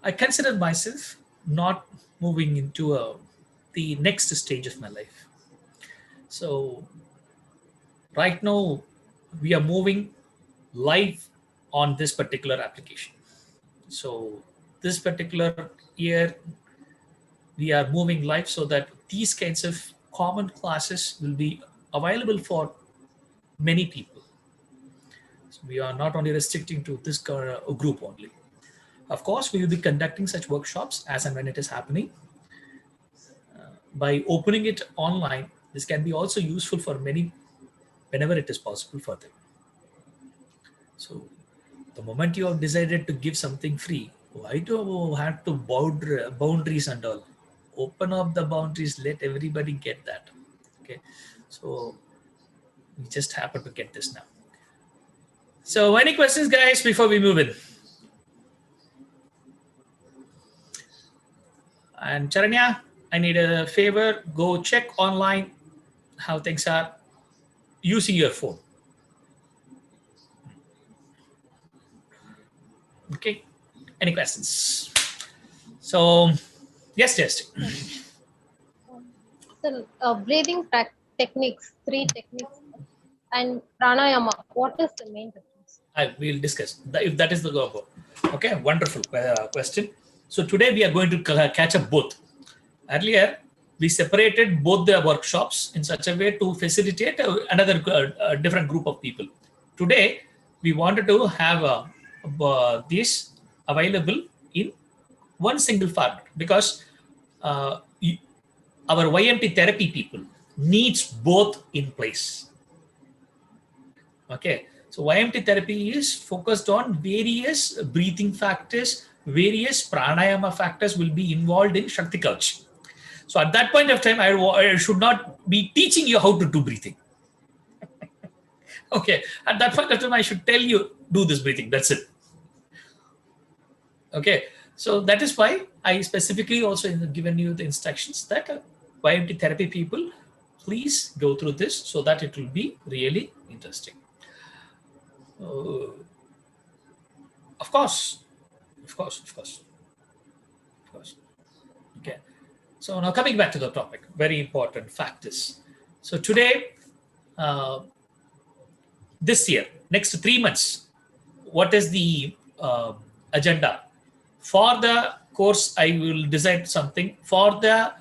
I consider myself not moving into the next stage of my life. So right now we are moving live on this particular application. So this particular year we are moving live so that these kinds of common classes will be available for many people. So we are not only restricting to this group only. Of course, we will be conducting such workshops as and when it is happening. By opening it online, this can be also useful for many whenever it is possible for them. So the moment you have decided to give something free, why do you have to boundaries and all? Open up the boundaries, let everybody get that. Okay, so we just happen to get this now. So any questions, guys, before we move in? And Charanya, I need a favor. Go check online how things are using your phone. Okay. Any questions? So, yes, just. So, breathing techniques, 3 techniques, and pranayama. What is the main difference? I will discuss if that is the goal. Okay, wonderful question. So today we are going to catch up both. Earlier, we separated both the workshops in such a way to facilitate another different group of people. Today, we wanted to have this available in one single format because our YMT therapy people needs both in place. Okay, so YMT therapy is focused on various breathing factors, various pranayama factors will be involved in Shakti Couch. So at that point of time, I should not be teaching you how to do breathing. Okay, at that point of time, I should tell you, do this breathing, that's it. Okay, so that is why I specifically also given you the instructions that YMT therapy people, please go through this so that it will be really interesting. Of course. Okay. So now coming back to the topic, very important factors. So today, this year, next 3 months, what is the agenda? For the course, I will decide something. For the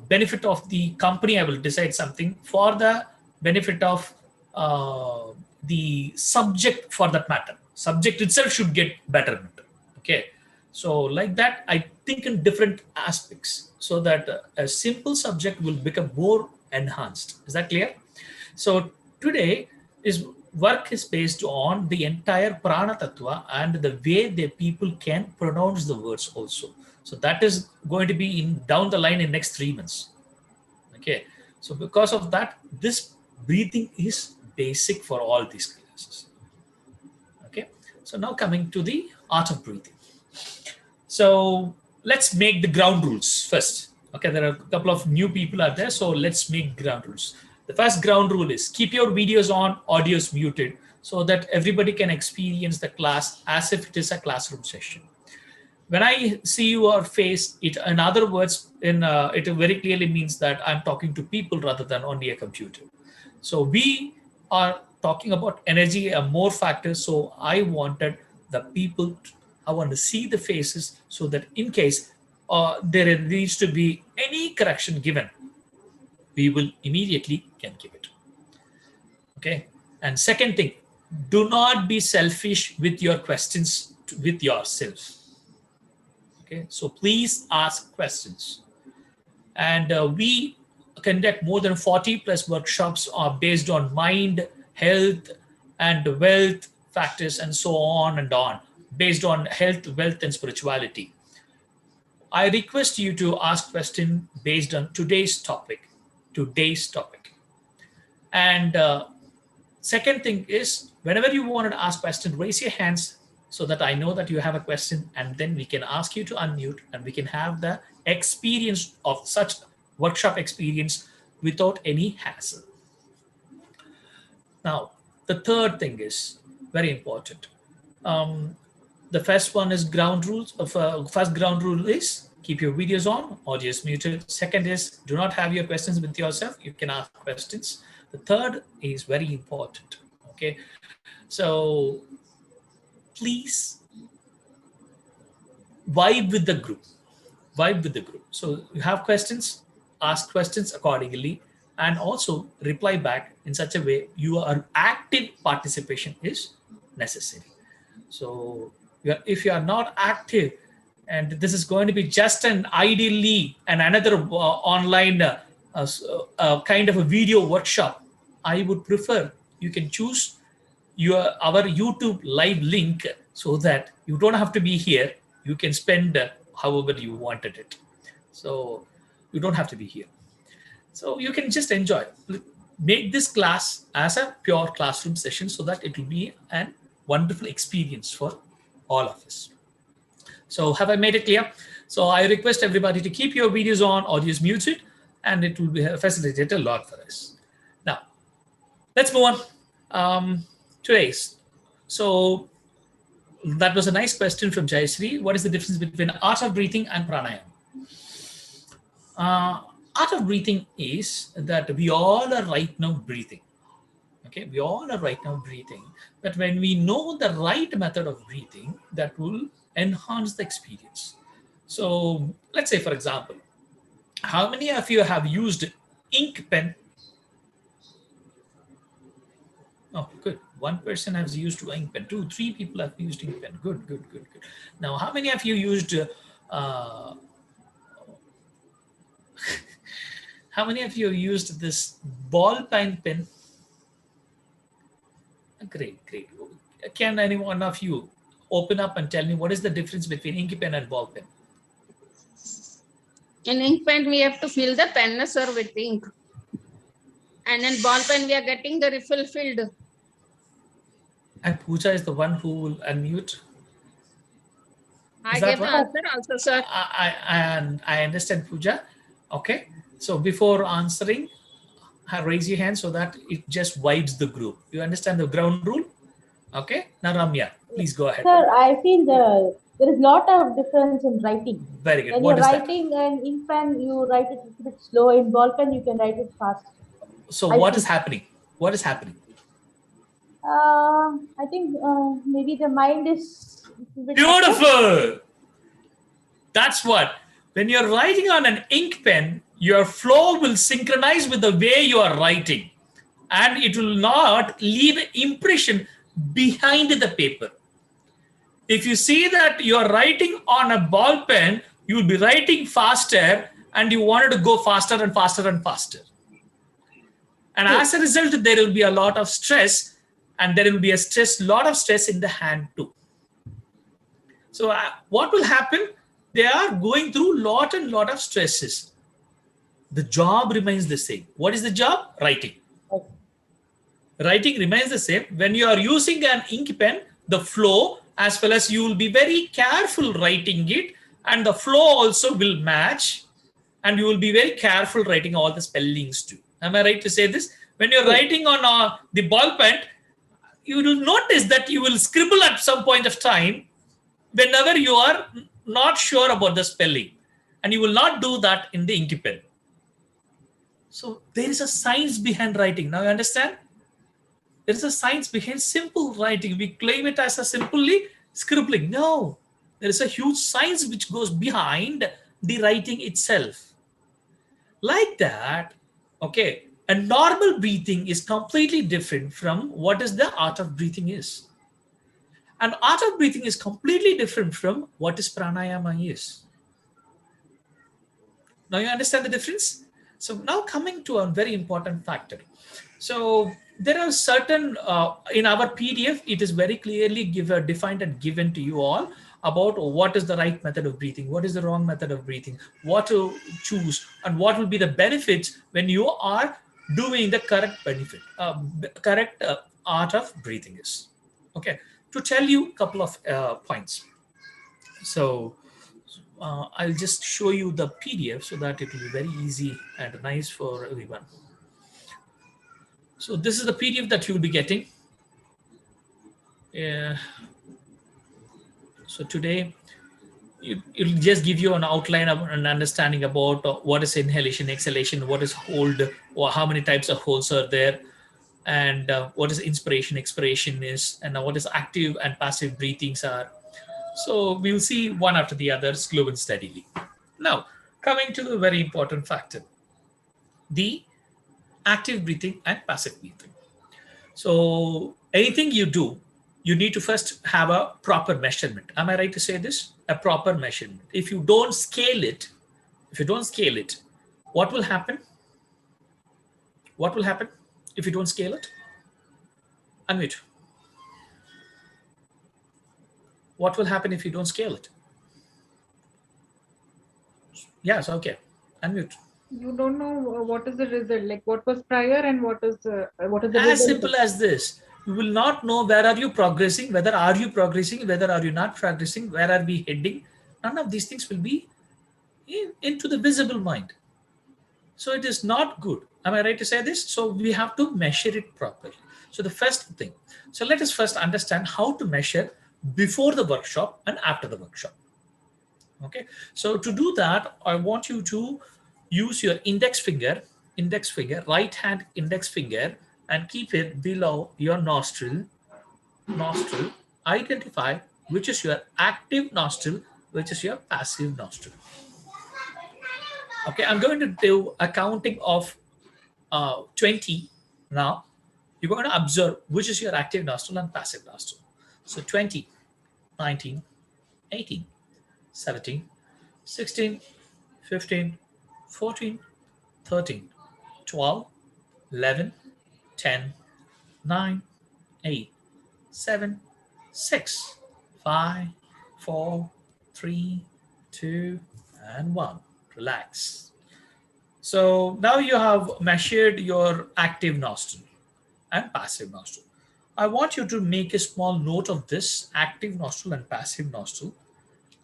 benefit of the company, I will decide something. For the benefit of the subject, for that matter, subject itself should get betterment. Okay, so like that, I think in different aspects so that a simple subject will become more enhanced. Is that clear? So today is work is based on the entire prana tattva and the way the people can pronounce the words also. So that is going to be in down the line in next 3 months. Okay, so because of that, this breathing is basic for all these classes. Okay, so now coming to the art of breathing. So let's make the ground rules first. Okay, there are a couple of new people out there, so let's make ground rules. The first ground rule is keep your videos on, audios muted, so that everybody can experience the class as if it is a classroom session. When I see your face, it, in other words, it very clearly means that I'm talking to people rather than only a computer. So we are talking about energy and more factors. So I wanted the people, I want to see the faces so that in case there needs to be any correction given, we will immediately can give it. Okay. And second thing, do not be selfish with your questions with yourself. Okay, so please ask questions. And we conduct more than 40 plus workshops based on mind, health, and wealth factors, and so on and on, based on health, wealth, and spirituality. I request you to ask questions based on today's topic. And second thing is, whenever you want to ask questions, raise your hands so that I know that you have a question, and then we can ask you to unmute and we can have the experience of such workshop experience without any hassle. Now, the third thing is very important. The first one is ground rules. First ground rule is keep your videos on, audio is muted. Second is do not have your questions with yourself. You can ask questions. The third is very important. Okay, so please vibe with the group. Vibe with the group. So you have questions, ask questions accordingly, and also reply back in such a way your active participation is necessary. So if you are not active, and this is going to be just an ideally and another online kind of a video workshop, I would prefer you can choose our YouTube live link so that you don't have to be here. You can spend however you wanted it. So you don't have to be here. So you can just enjoy. Make this class as a pure classroom session so that it will be a wonderful experience for all of us. So have I made it clear? So I request everybody to keep your videos on, audio is muted, and it will be facilitate a lot for us. Now, let's move on. Today's. So that was a nice question from Jayashree. What is the difference between art of breathing and pranayama? Art of breathing is that we all are right now breathing. Okay, we all are right now breathing. But when we know the right method of breathing, that will enhance the experience. So let's say, for example, how many of you have used ink pen? Oh, good. One person has used ink pen. 2, 3 people have used ink pen. Good, good, good, good. Now, how many of you used how many of you used this ballpoint pen? Great, great. Can any one of you open up and tell me what is the difference between ink pen and ball pen? In ink pen, we have to fill the pen, sir, with ink. And in ball pen, we are getting the refill filled. And Pooja is the one who will unmute. I gave the answer also, sir. I understand, Pooja. Okay. So before answering, raise your hand so that it just vibes the group. You understand the ground rule? Okay. Now, Ramya, please go ahead. Sir, I feel there is a lot of difference in writing. Very good. When What you're is writing an ink pen, you write it a bit slow. In ball pen, you can write it fast. So what is happening? What is happening? I think maybe the mind is beautiful. That's what. When you're writing on an ink pen, your flow will synchronize with the way you are writing, and it will not leave an impression behind the paper. If you see that you are writing on a ball pen, you will be writing faster, and you wanted to go faster and faster and faster. And as a result, there will be a lot of stress, and there will be a lot of stress in the hand too. So what will happen? They are going through lot of stresses. The job remains the same. What is the job? Writing. Writing remains the same. When you are using an ink pen, the flow, as well as you will be very careful writing it, and the flow also will match, and you will be very careful writing all the spellings too. Am I right to say this? When you're writing on the ball pen, you will notice that you will scribble at some point of time whenever you are not sure about the spelling, and you will not do that in the ink pen. So there is a science behind writing. Now you understand? There is a science behind simple writing. We claim it as a simply scribbling. No, there is a huge science which goes behind the writing itself. Like that, okay, a normal breathing is completely different from what is the art of breathing is. And art of breathing is completely different from what is pranayama is. Now you understand the difference? So now coming to a very important factor. So there are certain, in our PDF, it is very clearly defined and given to you all about what is the right method of breathing, what is the wrong method of breathing, what to choose, and what will be the benefits when you are doing the correct art of breathing is. Okay, to tell you a couple of points. So I'll just show you the PDF so that it will be very easy and nice for everyone. So this is the PDF that you will be getting. So today, it'll just give you an outline of an understanding about what is inhalation, exhalation, what is hold, or how many types of holds are there, and what is inspiration, expiration is, and what is active and passive breathings are. So we'll see one after the other, slow and steadily. Now, coming to the very important factor, the active breathing and passive breathing. So anything you do, you need to first have a proper measurement. Am I right to say this? A proper measurement. If you don't scale it, what will happen? What will happen if you don't scale it? Unmute. What will happen if you don't scale it? Yes, okay. Unmute. You don't know what is the result, like what was prior and what is the As result. simple as this. You will not know where are you progressing, whether are you progressing, whether are you not progressing, where are we heading. None of these things will be into the visible mind. So it is not good. Am I right to say this? So we have to measure it properly. So the first thing. So let us first understand how to measure before the workshop and after the workshop. Okay. So to do that, I want you to use your index finger, right hand index finger, and keep it below your nostril. Identify which is your active nostril, which is your passive nostril. Okay, I'm going to do a counting of 20 now. You're going to observe which is your active nostril and passive nostril. So 20, 19, 18, 17, 16, 15, 14, 13, 12, 11, 10, 9, 8, 7, 6, 5, 4, 3, 2, and 1. Relax. So now you have measured your active nostril and passive nostril. I want you to make a small note of this active nostril and passive nostril,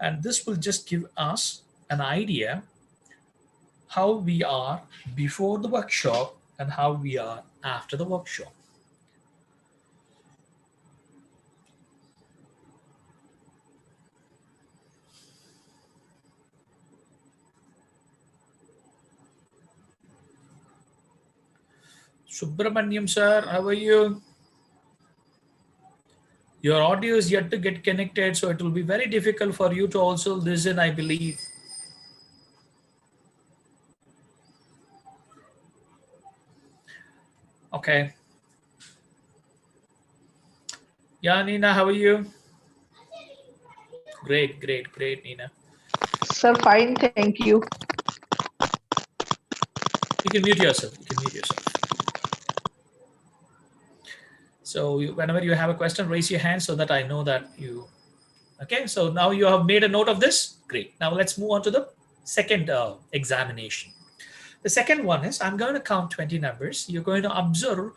and this will just give us an idea how we are before the workshop and how we are after the workshop. Subramaniam sir, how are you? Your audio is yet to get connected, so it will be very difficult for you to also listen, I believe. Okay. Yeah, Nina, how are you? Great, Nina. Sir, fine, thank you. You can mute yourself. So whenever you have a question, raise your hand so that I know that you. Okay, so now you have made a note of this. Great. Now let's move on to the second examination. The second one is I'm going to count 20 numbers. You're going to observe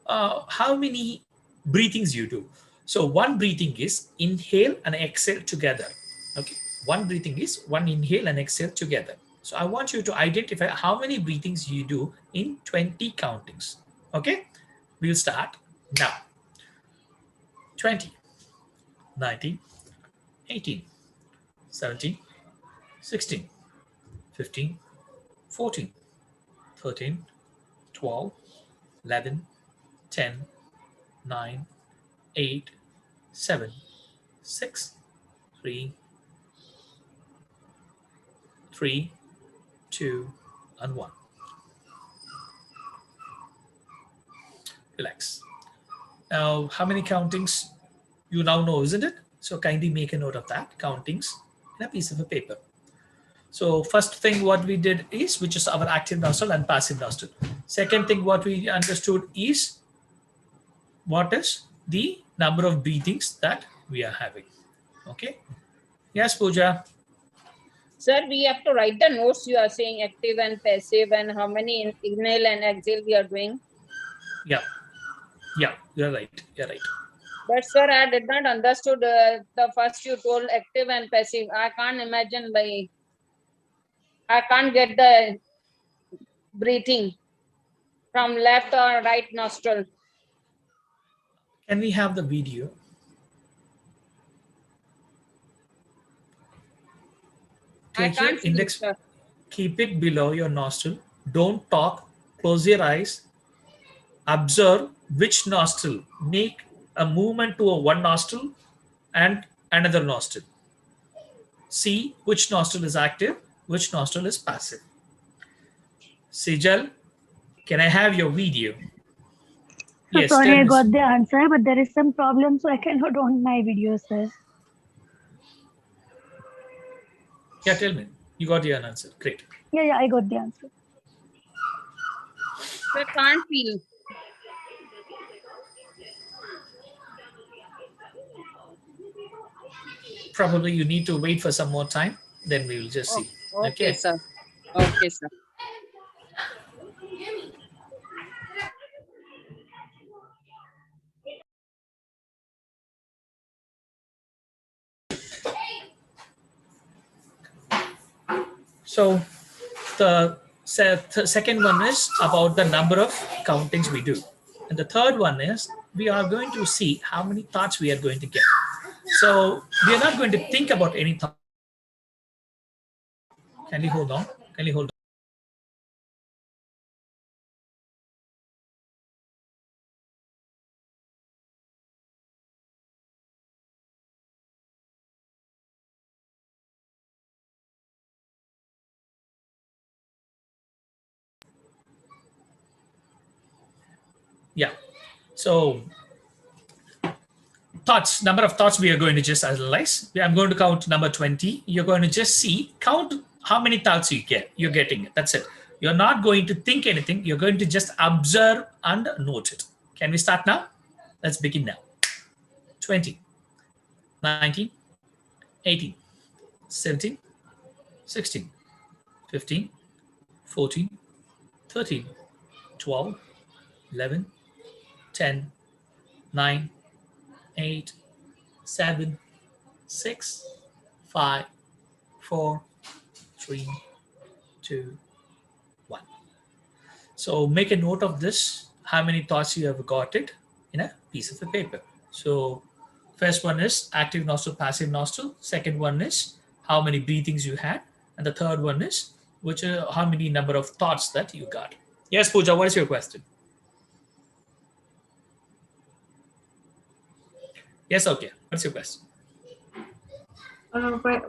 how many breathings you do. So one breathing is inhale and exhale together. Okay, one breathing is one inhale and exhale together. So I want you to identify how many breathings you do in 20 countings. Okay, we'll start now. 20, 19, 18, 17, 16, 15, 14, 13, 12, 11, 10, 9, 8, 7, 6, 3, 2, and 1. Relax. Now, how many countings you now know, isn't it? So kindly make a note of that, countings, in a piece of a paper. So first thing what we did is, which is our active nostril and passive nostril. Second thing what we understood is, what is the number of breathings that we are having. Okay. Yes, Pooja. Sir, we have to write the notes. You are saying active and passive, and how many inhale and exhale we are doing. Yeah, you're right. But sir, I did not understood the first you told active and passive. I can't imagine, like, I can't get the breathing from left or right nostril. Can we have the video? Take your can't feel, index, sir. keep it below your nostril. Don't talk. Close your eyes. Observe which nostril. Make a movement to a one nostril and another nostril. See which nostril is active, which nostril is passive. Sejal, can I have your video? So Yes, sorry, tell I me. got the answer, but there is some problem, so I cannot on my video, sir. Yeah, tell me. You got your answer. Great. Yeah, I got the answer. I can't feel. Probably you need to wait for some more time. Then we will just Oh, see. okay, sir. Okay, sir. So the second one is about the number of countings we do. And the third one is we are going to see how many thoughts we are going to get. So we are not going to think about any thought. Can you hold on? Can you hold on? Yeah. So thoughts, number of thoughts we are going to just analyze. I'm going to count number 20. You're going to just see, count how many thoughts you get. You're getting it. That's it. You're not going to think anything. You're going to just observe and note it. Can we start now? Let's begin now. 20, 19, 18, 17, 16, 15, 14, 13, 12, 11, 10, 9, 8, 7, 6, 5, 4, 3, 2, 1. So make a note of this, how many thoughts you have got it in a piece of a paper. So first one is active nostril, passive nostril. Second one is how many breathings you had. And the third one is how many number of thoughts that you got. Yes, Pooja, what is your question? Yes, okay. What's your question?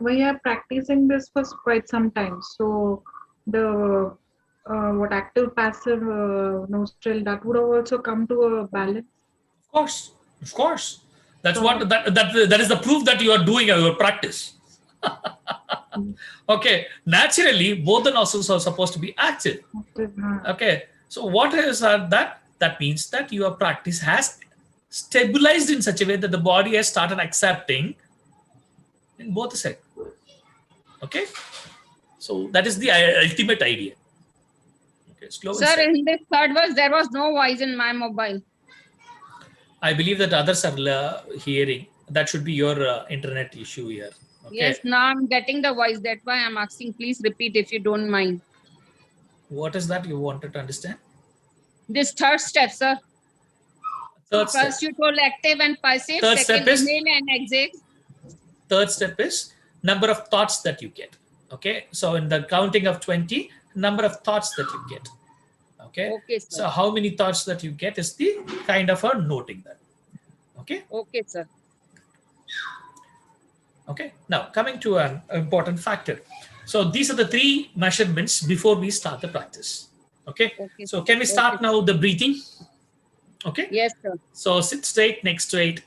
We are practicing this for quite some time. So the what active passive nostril, that would have also come to a balance. Of course, of course. That's what that is the proof that you are doing your practice. Okay, naturally, both the nostrils are supposed to be active. Okay, so what is that? That means that your practice has stabilized in such a way that the body has started accepting in both the sides. Okay, so that is the ultimate idea. Okay, slow and Sir, steady. in this third verse, there was no voice in my mobile. I believe that others are hearing. That should be your internet issue here. Okay. Yes, now I'm getting the voice. That's why I'm asking. Please repeat if you don't mind. What is that you wanted to understand? This third step, sir. Third First, step. you told active and passive. Third Second, step is- inhale and exhale. Third step is number of thoughts that you get. Okay, so in the counting of 20, number of thoughts that you get. Okay, Okay, sir. so how many thoughts that you get is the kind of a noting that. Okay, Okay, sir. okay. Now coming to an important factor. So these are the three measurements before we start the practice. Okay, Okay. so can we start now the breathing? Okay. Yes, sir. So sit straight, neck straight.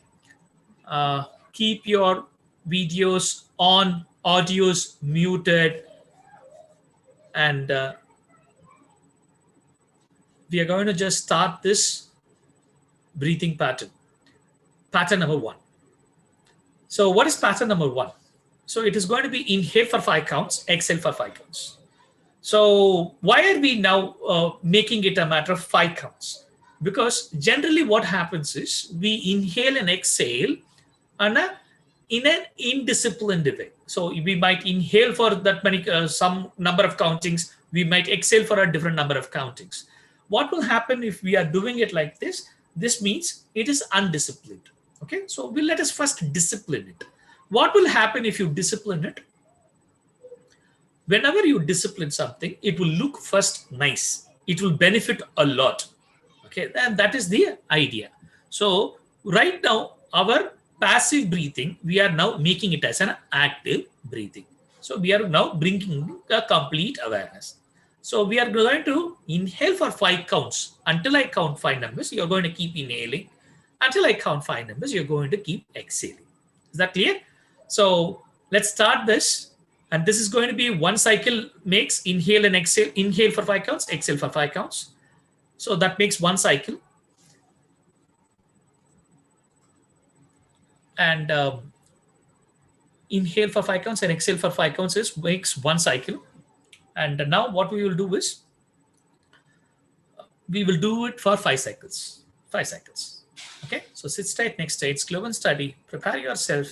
Keep your videos on, audios muted, and we are going to just start this breathing pattern. Pattern number 1. So what is pattern number 1? So it is going to be inhale for 5 counts, exhale for 5 counts. So why are we now making it a matter of 5 counts? Because generally what happens is we inhale and exhale in an indisciplined way. So we might inhale for that many, some number of countings. We might exhale for a different number of countings. What will happen if we are doing it like this? This means it is undisciplined. Okay, so let us first discipline it. What will happen if you discipline it? whenever you discipline something, it will look first nice. It will benefit a lot. Okay, and that is the idea. So right now, our passive breathing, we are now making it as an active breathing. So we are now bringing a complete awareness. So we are going to inhale for 5 counts. Until I count 5 numbers, you're going to keep inhaling. Until I count 5 numbers, you're going to keep exhaling. Is that clear? So let's start this. And this is going to be one cycle makes inhale and exhale. Inhale for 5 counts, exhale for 5 counts. So that makes one cycle. And inhale for 5 counts and exhale for 5 counts makes one cycle. And now what we will do is, we will do it for 5 cycles. 5 cycles. Okay, so sit straight, next stage, slow and steady. Prepare yourself.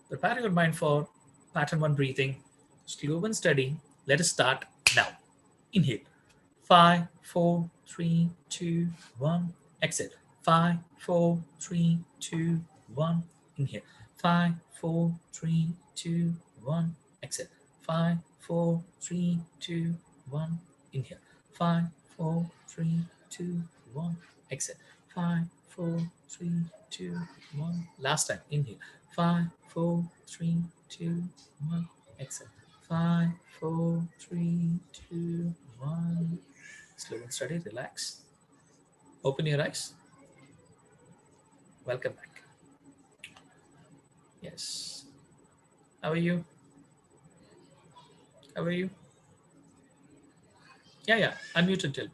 Prepare your mind for pattern 1 breathing. Slow and steady. Let us start now. Inhale. 5, 4, 3, 2, 1. Exhale. 5, 4, 3, 2, 1. Inhale. 5, 4, 3, 2, 1. Exhale. 5, 4, 3, 2, 1. Inhale. 5, 4, 3, 2, 1. Exhale. 5, 4, 3, 2, 1. Last time. Inhale. 5, 4, 3, 2, 1. Exhale. 5, 4, 3, 2, 1. Slow and steady. Relax. Open your eyes. Welcome back. Yes. How are you? How are you? Yeah. Unmute and tell me.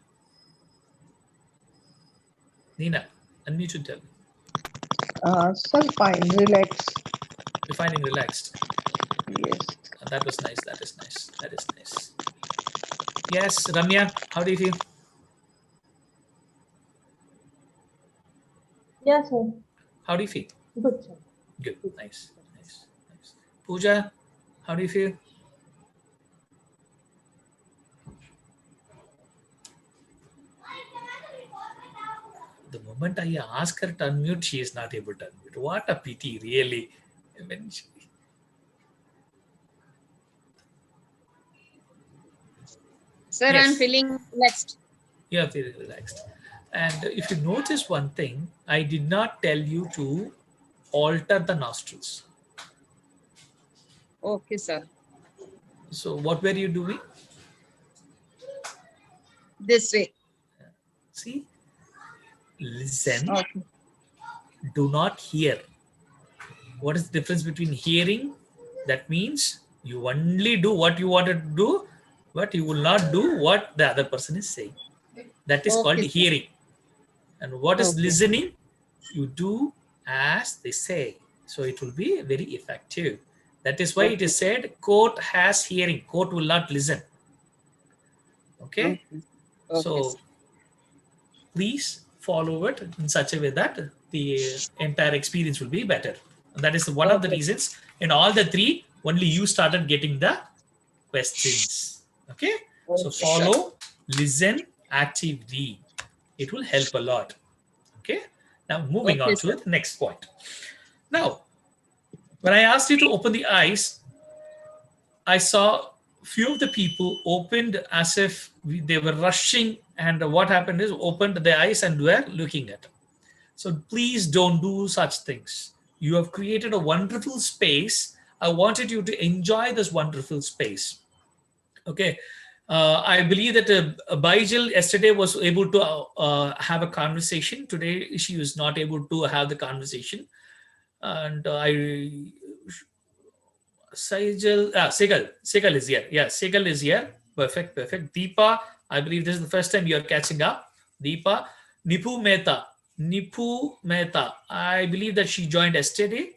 Nina, unmute and tell me. Sir, fine, relax. You're finding relaxed. Yes. That was nice. That is nice. That is nice. Yes, Ramya, how do you feel? Yes, sir. How do you feel? Good, sir. Good. Nice. Pooja, how do you feel? The moment I ask her to unmute, she is not able to unmute. What a pity, really. Sir, Yes. I'm feeling relaxed. You are feeling relaxed. And if you notice one thing, I did not tell you to alter the nostrils. Okay, sir. So what were you doing? This way. See, listen, Okay. do not hear. What is the difference between hearing? That means you only do what you want to do, but you will not do what the other person is saying. That is called Okay, sir. hearing. And what is Okay. listening? You do as they say. So it will be very effective. That is why it is said, court has hearing, court will not listen. Okay? Okay, So sir. please follow it in such a way that the entire experience will be better. And that is one of the Okay. reasons in all the 3, only you started getting the questions. Okay? So Okay, sir. follow, listen, actively. It will help a lot. Okay? Now moving Okay, on to sir. the next point. Now, when I asked you to open the eyes, I saw few of the people opened as if they were rushing, and what happened is opened their eyes and were looking at. So please don't do such things. You have created a wonderful space. I wanted you to enjoy this wonderful space. Okay. I believe that Baijal yesterday was able to have a conversation. Today, she was not able to have the conversation. And Segal is here. Yeah, Segal is here. Perfect. Deepa, I believe this is the first time you're catching up. Deepa. Nipu Mehta. I believe that she joined yesterday.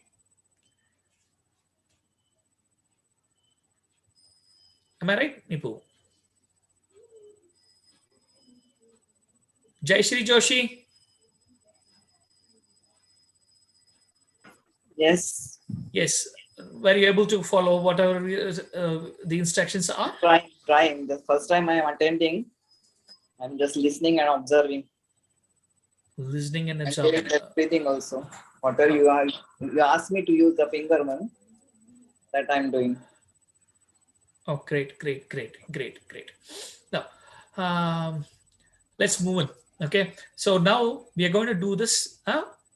Am I right, Nipu? Jayashree Joshi. Yes, Yes. Were you able to follow whatever the instructions are? trying. The first time I am attending, I'm just listening and observing. Listening and And observing. hearing everything also. What are you asked me to use the finger one that I'm doing. Oh, great. Now, let's move on. Okay. So now we are going to do this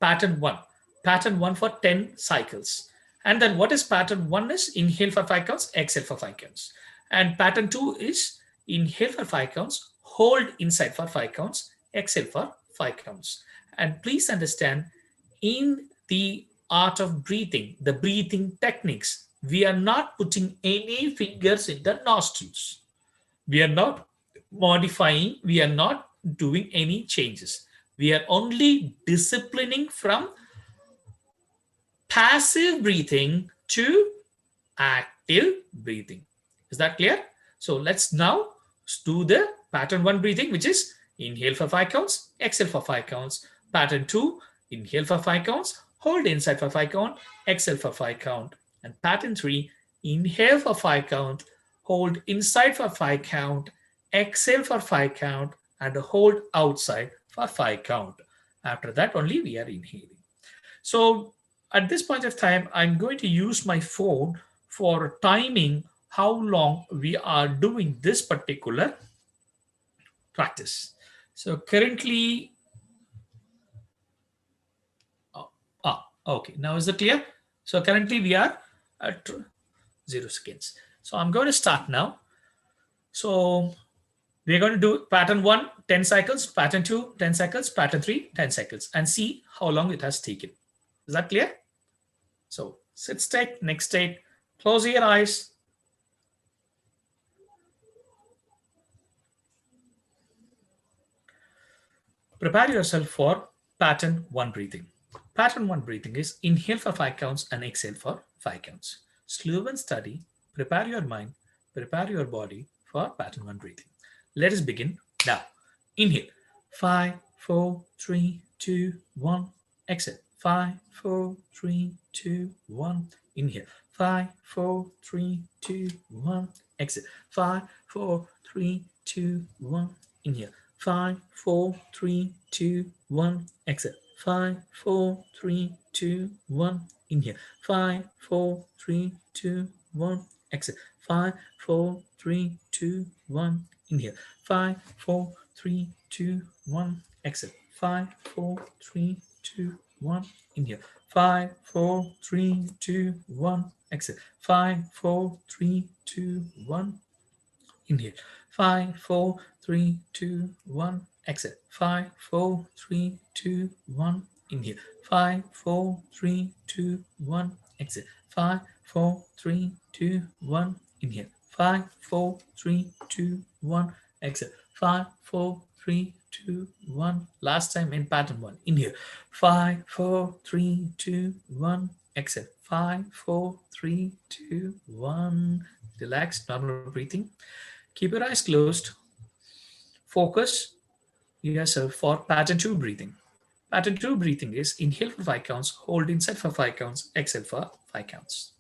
pattern one. Pattern one for 10 cycles. And then what is pattern one is inhale for 5 counts, exhale for 5 counts. And pattern two is inhale for 5 counts, hold inside for 5 counts, exhale for 5 counts. And please understand, in the art of breathing, the breathing techniques, we are not putting any fingers in the nostrils. We are not modifying, we are not doing any changes. We are only disciplining from passive breathing to active breathing. Is that clear? So let's now do the pattern one breathing, which is inhale for 5 counts, exhale for 5 counts. Pattern two, inhale for 5 counts, hold inside for 5 count, exhale for 5 count. And pattern three, inhale for 5 count, hold inside for 5 count, exhale for 5 count, and hold outside for 5 count. After that only we are inhaling. So at this point of time, I'm going to use my phone for timing how long we are doing this particular practice. So currently, okay, now is it clear? So currently we are at 0 seconds. So I'm going to start now. So we're going to do pattern one, 10 cycles, pattern two, 10 cycles, pattern three, 10 cycles, and see how long it has taken. Is that clear? So sit straight, neck straight, close your eyes. Prepare yourself for pattern one breathing. Pattern one breathing is inhale for 5 counts and exhale for 5 counts. Slow and steady, prepare your mind, prepare your body for pattern one breathing. Let us begin now. Inhale, 5, 4, 3, 2, 1. Exhale, 5, 4, 3, 2, 1. Inhale, 5, 4, 3, 2, 1. Exhale, 5, 4, 3, 2, 1. Inhale, 5, 4, 3, 2, 1. Exhale, 5, 4, 3, 2, 1. Inhale, 5, 4, 3, 2, 1. Exhale, 5, 4, 3, 2, 1. Inhale, 5, 4, 3, 2, 1. Exhale, 5, 4, 3, 2, 1. Inhale, 5, 4, 3, 2, 1. Exhale, 5, 4, 3, 2, 1. Inhale, 5, 4, 3, 2, 1. Exhale, 5, 4, 3, 2, 1. Inhale, 5, 4, 3, 2, 1. Exhale, 5, 4, 3, 2, 1. Inhale, 5, 4, 3, 2, 1. Exhale, 5, 4, 3, 2, 1. Last time in pattern one. Inhale, 5, 4, 3, 2, 1. Exhale, 5, 4, 3, 2, 1. Relax, normal breathing. Keep your eyes closed. Focus yourself for pattern two breathing. Pattern two breathing is inhale for 5 counts, hold inside for 5 counts, exhale for 5 counts.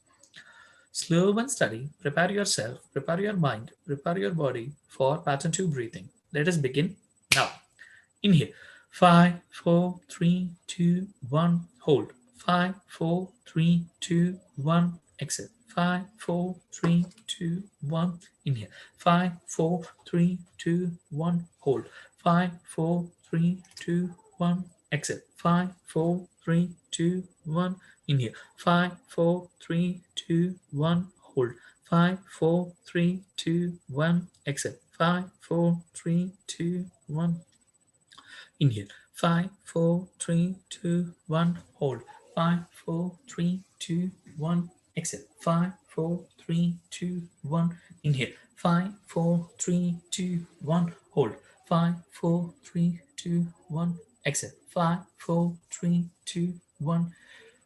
Slow and steady, prepare yourself, prepare your mind, prepare your body for pattern two breathing. Let us begin now. Inhale, 5, 4, 3, 2, 1. Hold, 5, 4, 3, 2, 1. Exhale, 5, 4, 3, 2, 1. Inhale, 5, 4, 3, 2, 1. Hold, 5, 4, 3, 2, 1. Exhale, 5, 4, 3, 2, 1. Inhale, 5, 4, 3, 2, 1. Hold, 5, 4, 3, 2, 1. Exhale, 5, 4, 3, 2, 1. Inhale, 5, 4, 3, 2, 1. Hold, 5, 4, 3, 2, 1. Exhale, 5, 4, 3, 2, 1. Inhale, 5, 4, 3, 2, 1. Hold, 5, 4, 3, 2, 1. Exhale, 5, 4, 3, 2, 1.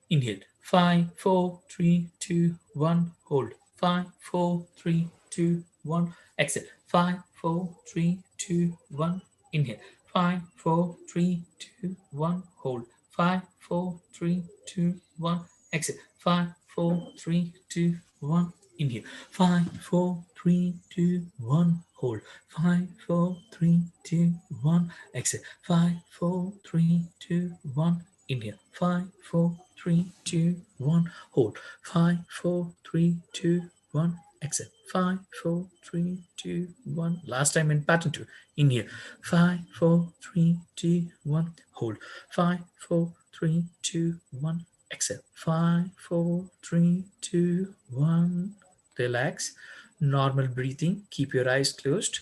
Inhale, 5, 4, 3, 2, 1. Hold, 5, 4, 3, 2, 1. Exhale, 5, 4, 3, 2, 1. Inhale, 5, 4, 3, 2, 1. Hold, 5, 4, 3, 2, 1. Exhale, 5, 4, 3, 2, 1. Inhale, 5, 4, 3, 2, 1. Hold, 5, 4, 3, 2, 1. Exhale, 5, 4, 3, 2, 1. Inhale. 5, 4, 3, 2, 1. Hold. 5, 4, 3, 2, 1. Exhale. 5, 4, 3, 2, 1. Last time in pattern 2. Inhale. 5, 4, 3, 2, 1. Hold. 5, 4, 3, 2, 1. Exhale. 5, 4, 3, 2, 1. Relax. Normal breathing. Keep your eyes closed.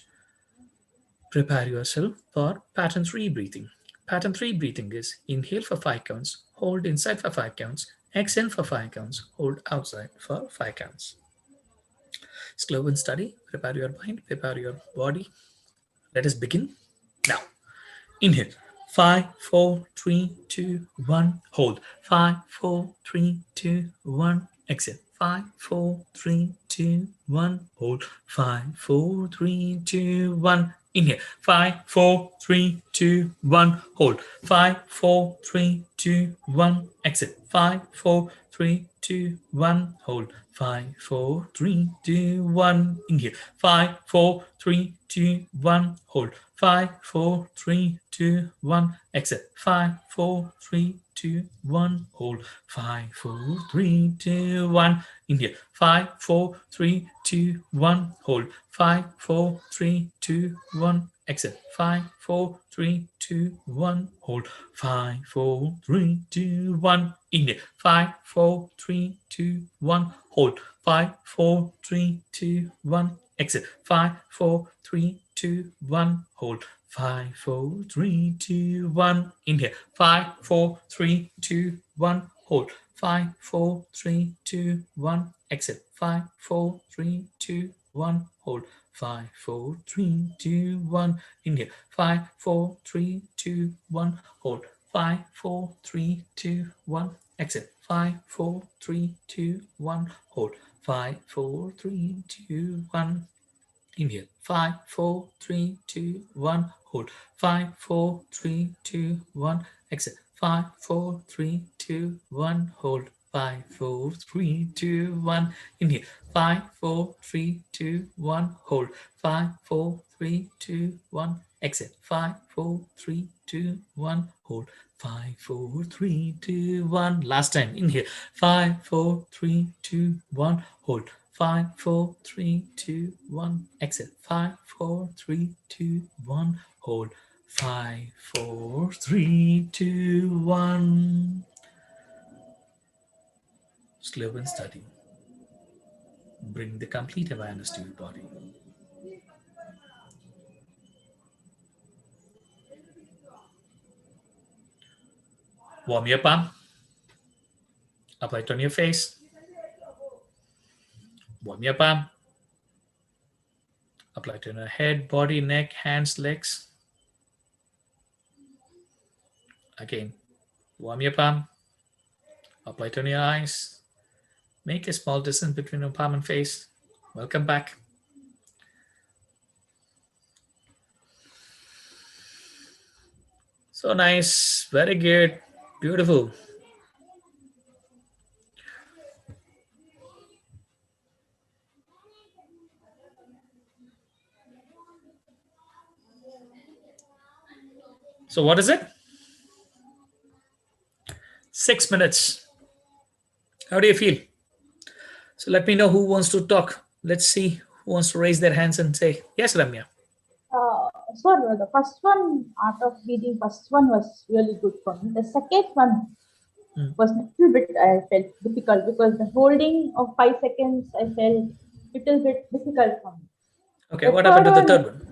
Prepare yourself for pattern 3 breathing. Pattern 3 breathing is inhale for 5 counts, hold inside for 5 counts, exhale for 5 counts, hold outside for 5 counts. Slow and steady. Prepare your mind, prepare your body. Let us begin now. Inhale. 5, 4, 3, 2, 1. Hold. 5, 4, 3, 2, 1. Exhale. 5, 4, 3, 2, 1. Hold. 5, 4, 3, 2, 1. Inhale. 5, 4, 3, 2, 1. Hold. 5, 4, 3, 2, 1. Exhale. 5, 4, 3, 2, 1. Hold. 5, 4, 3, 2, 1. Inhale. 5, 4, 3, 2, 1. Hold. 5, 4, 3, 2, 1. Exhale. 5, 4, 3, 2, 1. Hold. 5, 4, 3, 2, 1. Inhale. 5, 4, 3, 2, 1. Hold. 5, 4, 3, 2, 1. Exhale. 5, 4, 3, 2, 1. Hold. 5, 4, 3, 2, 1. Inhale. 5, 4, 3, 2, 1. Hold. 5, 4, 3, 2, 1. Exhale. 5, 4, 3, 2, 1. Hold. 5, 4, 3, 2, 1. Inhale. 5, 4, 3, 2, 1. Hold. 5, 4, 3, 2, 1. Exhale. 5, 4, 3, 2, 1. Hold. 5, 4, 3, 2, 1. Inhale. 5, 4, 3, 2, 1. Hold. 5, 4, 3, 2, 1. Exhale. 5, 4, 3, 2, 1. Hold. 5, 4, 3, 2, 1. Inhale. 5, 4, 3, 2, 1. Hold. 5, 4, 3, 2, 1. Exhale. 5, 4, 3, 2, 1. Hold. 5, 4, 3, 2, 1. Inhale. 5, 4, 3, 2, 1. Hold. 5, 4, 3, 2, 1. Exhale. 5, 4, 3, 2, 1. Hold. 5, 4, 3, 2, 1. Last time. Inhale. 5, 4, 3, 2, 1. Hold. 5, 4, 3, 2, 1. Exhale. 5, 4, 3, 2, 1. Hold. 5, 4, 3, 2, 1. Slow and steady. Bring the complete awareness to your body. Warm your palm. Apply it on your face. Warm your palm. Apply it on your head, body, neck, hands, legs. Again, warm your palm. Apply it on your eyes. Make a small distance between your palm and face. Welcome back. So nice. Very good. Beautiful. So what is it? 6 minutes. How do you feel? So let me know who wants to talk. Let's see who wants to raise their hands and say, yes, Ramya. Sir, the first one, art of breathing, first one was really good for me. The second one was a little bit, I felt difficult because the holding of 5 seconds, I felt little bit difficult for me. Okay, what happened to the third one?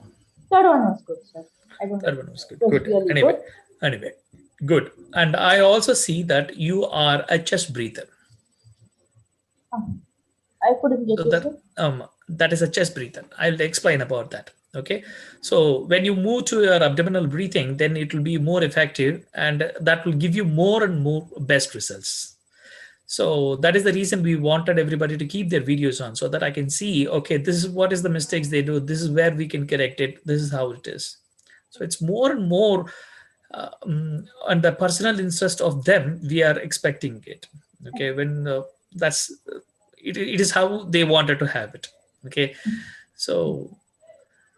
Third one was good, sir. I don't Third know. one was good. It was Good. really Anyway, good. And I also see that you are a chest breather. I couldn't get So it. that is a chest breather. I'll explain about that. Okay. So when you move to your abdominal breathing, then it will be more effective and that will give you more and more best results. So that is the reason we wanted everybody to keep their videos on so that I can see, okay, this is what is the mistakes they do. This is where we can correct it. This is how it is. So it's more and more on the personal interest of them, we are expecting it. Okay. When that's, it is how they wanted to have it. Okay. So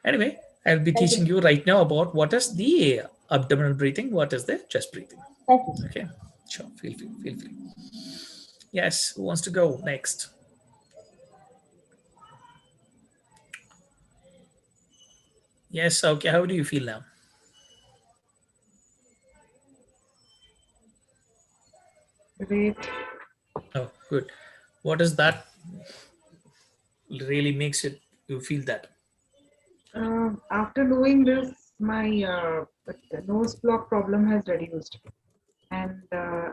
anyway, I'll be teaching you right now about what is the abdominal breathing, what is the chest breathing. Thank you. Okay, sure. Feel free. Feel free. Yes. Who wants to go next? Yes. Okay. How do you feel now? Great. Oh, good. What is that really makes you feel that? After doing this, my the nose block problem has reduced. And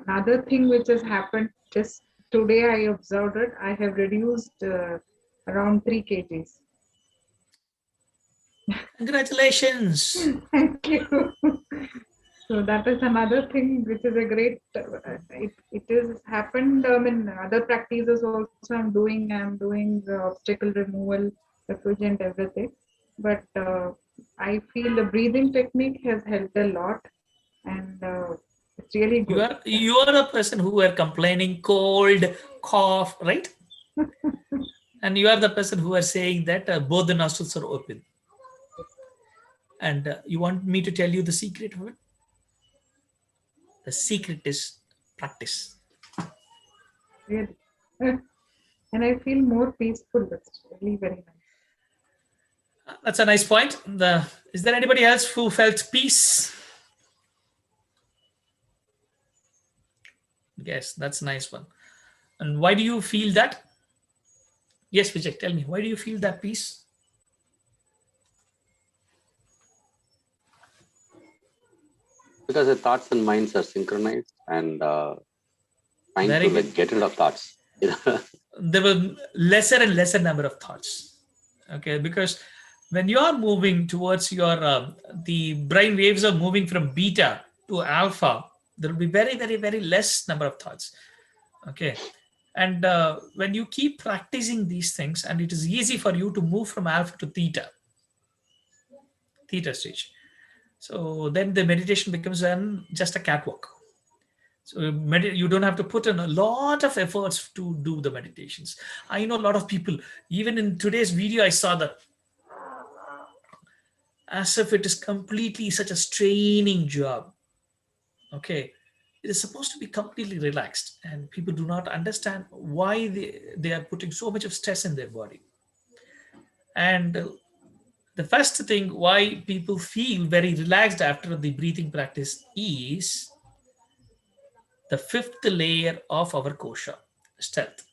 another thing which has happened just today, I observed it. I have reduced around 3 kgs. Congratulations. Thank you. So that is another thing which is a great. It is happened. In other practices also, I'm doing the obstacle removal, refrigerant, everything. But I feel the breathing technique has helped a lot, and it's really good. You are a person who were complaining cold, cough, right? And you are the person who are saying that both the nostrils are open. And you want me to tell you the secret of it? The secret is practice. Really. And I feel more peaceful. It's really very nice. That's a nice point. Is there anybody else who felt peace? Yes, that's a nice one. And why do you feel that? Yes, Vijay, tell me, why do you feel that peace? Because the thoughts and minds are synchronized and trying Very to good. get rid of thoughts. There were lesser and lesser number of thoughts. Okay, because when you are moving towards your the brain waves are moving from beta to alpha, there will be very, very, very less number of thoughts. Okay, and when you keep practicing these things, and it is easy for you to move from alpha to theta stage. So then the meditation becomes just a catwalk. So you don't have to put in a lot of efforts to do the meditations. I know a lot of people, even in today's video, I saw that as if it is completely such a straining job. Okay. It is supposed to be completely relaxed, and people do not understand why they are putting so much of stress in their body. And the first thing why people feel very relaxed after the breathing practice is the fifth layer of our kosha, stealth,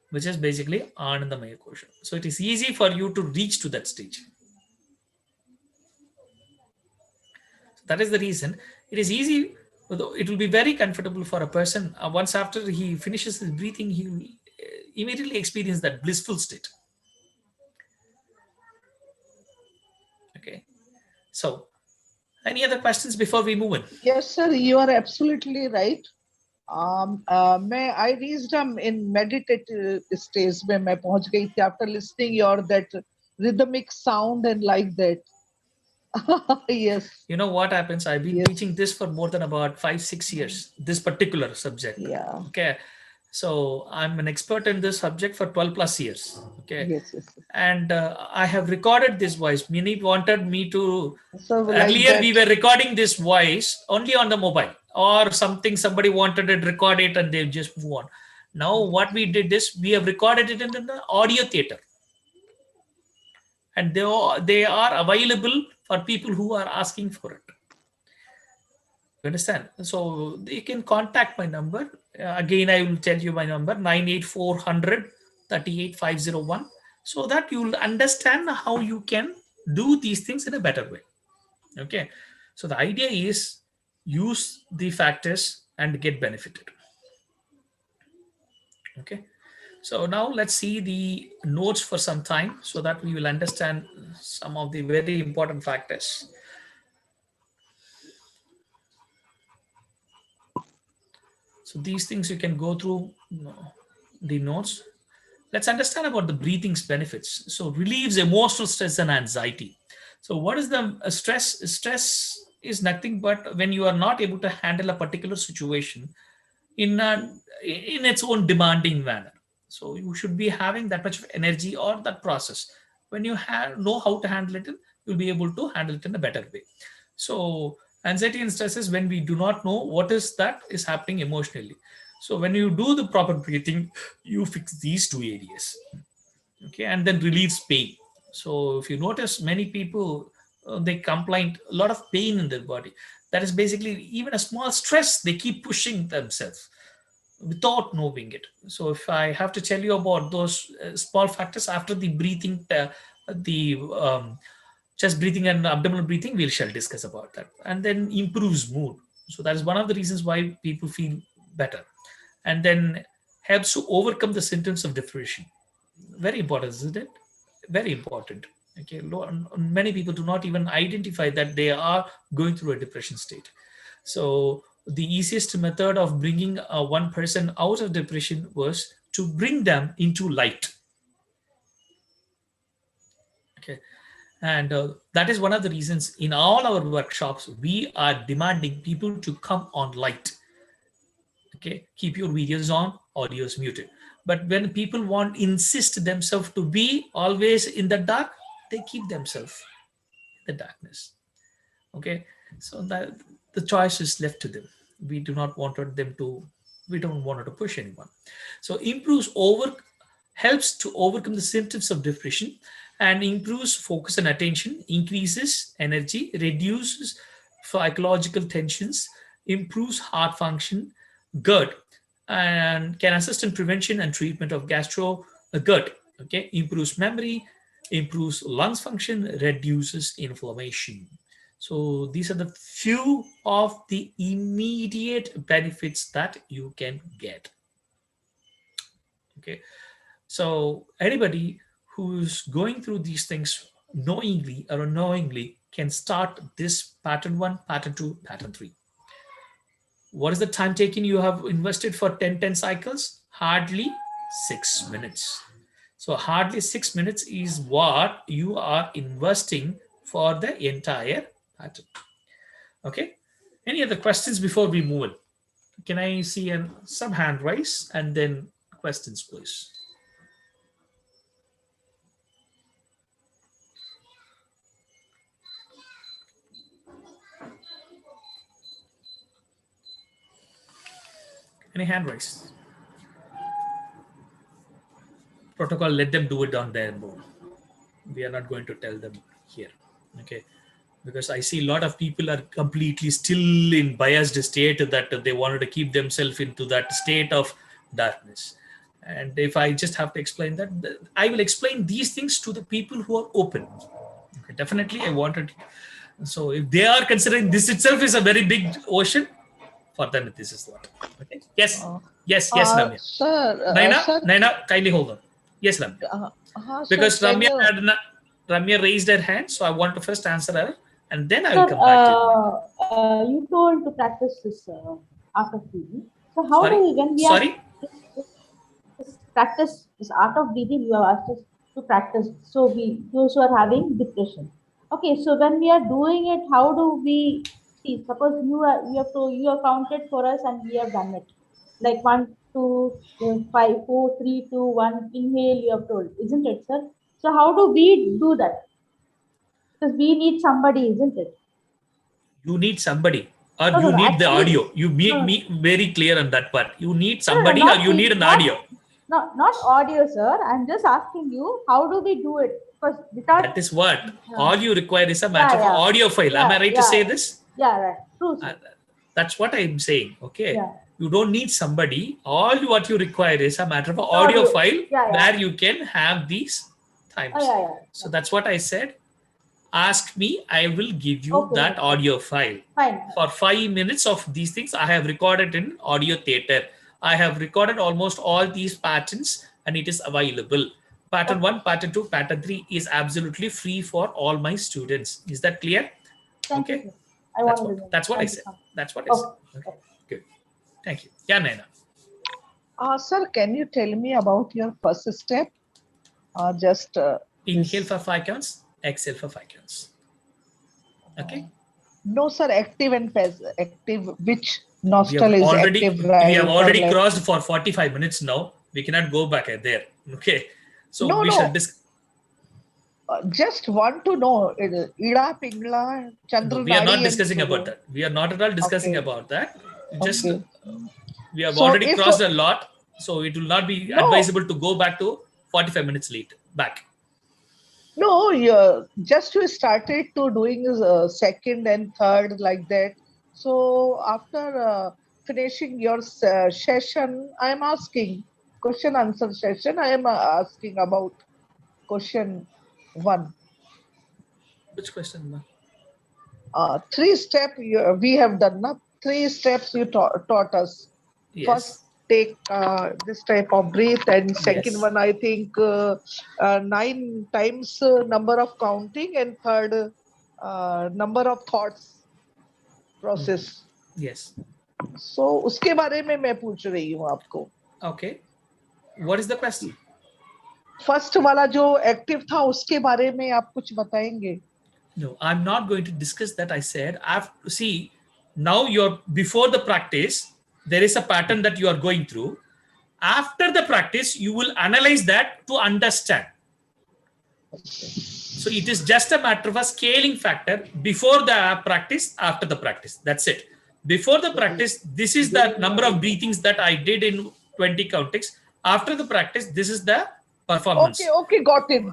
which is basically Anandamaya kosha. So it is easy for you to reach to that stage. So that is the reason it is easy. It will be very comfortable for a person. Once after he finishes his breathing, he will immediately experience that blissful state. Okay. So, any other questions before we move in? Yes, sir, you are absolutely right. I reached in meditative stage where मैं पहुंच गई थी after listening your that rhythmic sound and like that. Yes. You know what happens? I've been Yes. teaching this for more than about 5-6 years, this particular subject. Yeah. Okay. So I'm an expert in this subject for 12 plus years. Okay. Yes, yes. And I have recorded this voice. Many wanted me to. So like Earlier, that. we were recording this voice only on the mobile or something. Somebody wanted it, record it, and they just move on. Now, what we did is we have recorded it in the audio theater. And they are available for people who are asking for it. You understand? So you can contact my number. Again, I will tell you my number, 98400 38501, so that you will understand how you can do these things in a better way. Okay. So the idea is use the factors and get benefited. Okay. So now let's see the notes for some time so that we will understand some of the very important factors. So these things you can go through the notes. Let's understand about the breathing's benefits. So relieves emotional stress and anxiety. So what is the stress? Stress is nothing but when you are not able to handle a particular situation in its own demanding manner. So you should be having that much of energy or that process. When you know how to handle it, you'll be able to handle it in a better way. So Anxiety and stress is when we do not know what is that is happening emotionally. So when you do the proper breathing, you fix these two areas, okay, and then relieves pain. So if you notice, many people they complain a lot of pain in their body. That is basically even a small stress. They keep pushing themselves without knowing it. So if I have to tell you about those small factors after the breathing, the chest breathing and abdominal breathing, we shall discuss about that. And then improves mood. So that is one of the reasons why people feel better. And then helps to overcome the symptoms of depression. Very important, isn't it? Very important. Okay, many people do not even identify that they are going through a depression state. So the easiest method of bringing one person out of depression was to bring them into light. Okay, and that is one of the reasons in all our workshops we are demanding people to come on light. Okay, keep your videos on, audios muted. But when people insist themselves to be always in the dark, they keep themselves in the darkness. Okay, so that the choice is left to them. We do not want them to. We don't want to push anyone. So helps to overcome the symptoms of depression and improves focus and attention, increases energy, reduces psychological tensions, improves heart function, gut, and can assist in prevention and treatment of gut. Okay, improves memory, improves lungs function, reduces inflammation. So these are the few of the immediate benefits that you can get. Okay, so anybody who's going through these things knowingly or unknowingly can start this pattern 1, pattern 2, pattern 3. What is the time taken you have invested for 10 cycles? Hardly 6 minutes. So hardly 6 minutes is what you are investing for the entire pattern. Okay. Any other questions before we move on? Can I see some hand raise and then questions, please? Any hand raise? Protocol, let them do it on their own. We are not going to tell them here. Okay. Because I see a lot of people are completely still in biased state that they wanted to keep themselves into that state of darkness. And if I just have to explain that, I will explain these things to the people who are open. Okay, definitely I wanted. So if they are considering this itself is a very big ocean, for them this is what. Okay. Yes. Yes, Ramya. Sir, Naina, kindly hold on. Yes, Ramya. Because sir, Ramya raised her hand, so I want to first answer her, and then I will come back to you. You told to practice this art of breathing. So how do we, when we are practice this art of breathing, you have asked us to practice. So those who are having depression. Okay, so when we are doing it, how do we see? Suppose you have counted for us and we have done it. Like 1, 2, 5, 4, 3, 2, 1. Inhale, you have told, isn't it, sir? So how do we do that? Because we need somebody, isn't it? You need somebody, or you need the audio. You make me very clear on that part. You need somebody, or you need an audio. No, not audio, sir. I'm just asking you, how do we do it? Because without that is what all you require is a matter of audio file. Am I right to say this? Yeah, right. True. That's what I'm saying. Okay. Yeah. You don't need somebody. All what you require is a matter of audio file where you can have these times. So that's what I said. Ask me, I will give you that audio file. Fine. For 5 minutes of these things, I have recorded in Audio Theatre. I have recorded almost all these patterns and it is available. Pattern 1, pattern 2, pattern 3 is absolutely free for all my students. Is that clear? Thank you. That's what I said. That's what I said. Okay. Good. Thank you. Yeah, Naina. Sir, can you tell me about your first step? Just inhale for 5 counts. Exhale for 5 counts. Okay. No, sir. Active and passive. Active. Which nostril is active? Right, we have already crossed for 45 minutes now. We cannot go back there. Okay. So we shall discuss. Just want to know, Ida Pingla, No, Chandra we are not Nadi and discussing about Suru. that. We are not at all discussing Okay. about that. Just Okay. we have So already if crossed a lot, so it will not be no, advisable to go back to 45 minutes late back. no, just you started to doing second and third like that. So after finishing your session, I am asking question answer session. I am asking about question 1. Which question, ma'am? 3 step we have done, na? 3 steps you taught us. Yes. First, take this type of breath, and second Yes. one, I think 9 times number of counting, and third number of thoughts process. Yes. So उसके बारे में मैं पूछ रही हूँ आपको. Okay. What is the question? First वाला जो एक्टिव था उसके बारे में आप कुछ बताएंगे? No, I'm not going to discuss that. I said, see, now you're before the practice, there is a pattern that you are going through. After the practice, you will analyze that to understand. So it is just a matter of a scaling factor before the practice, after the practice. That's it. Before the practice, this is the number of breathings that I did in 20 countings. After the practice, this is the performance. Okay, got it.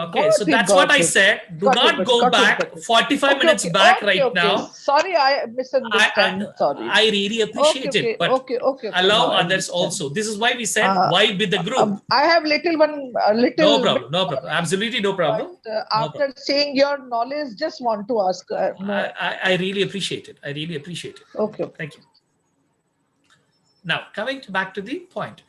Okay, so that's what I said. Do not go back 45 minutes back right now. Sorry, I misunderstand. Sorry. I really appreciate it, but allow no, others also. This is why we said why with the group. I have little. No problem. Absolutely no problem. But, after seeing your knowledge, just want to ask. I really appreciate it. Okay. Thank you. Now, coming back to the point.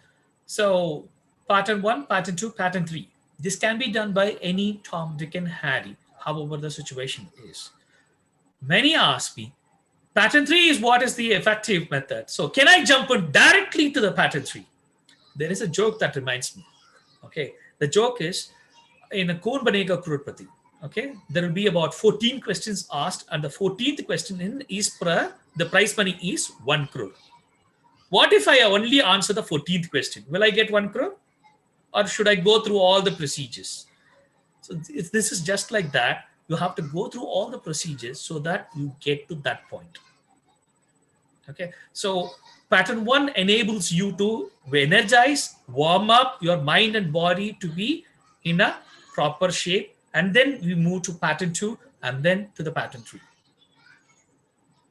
So, pattern 1, pattern 2, pattern 3. This can be done by any Tom, Dick, and Harry, however the situation is. Many ask me, pattern 3 is what is the effective method. So, can I jump in directly to the pattern 3? There is a joke that reminds me. Okay, the joke is in a Kaun Banega Crorepati. Okay, there will be about 14 questions asked, and the 14th question is the prize money is 1 crore. What if I only answer the 14th question? Will I get 1 crore? Or should I go through all the procedures? So if this is just like that, you have to go through all the procedures so that you get to that point. Okay, so pattern 1 enables you to energize, warm up your mind and body to be in a proper shape. And then we move to pattern 2 and then to the pattern 3.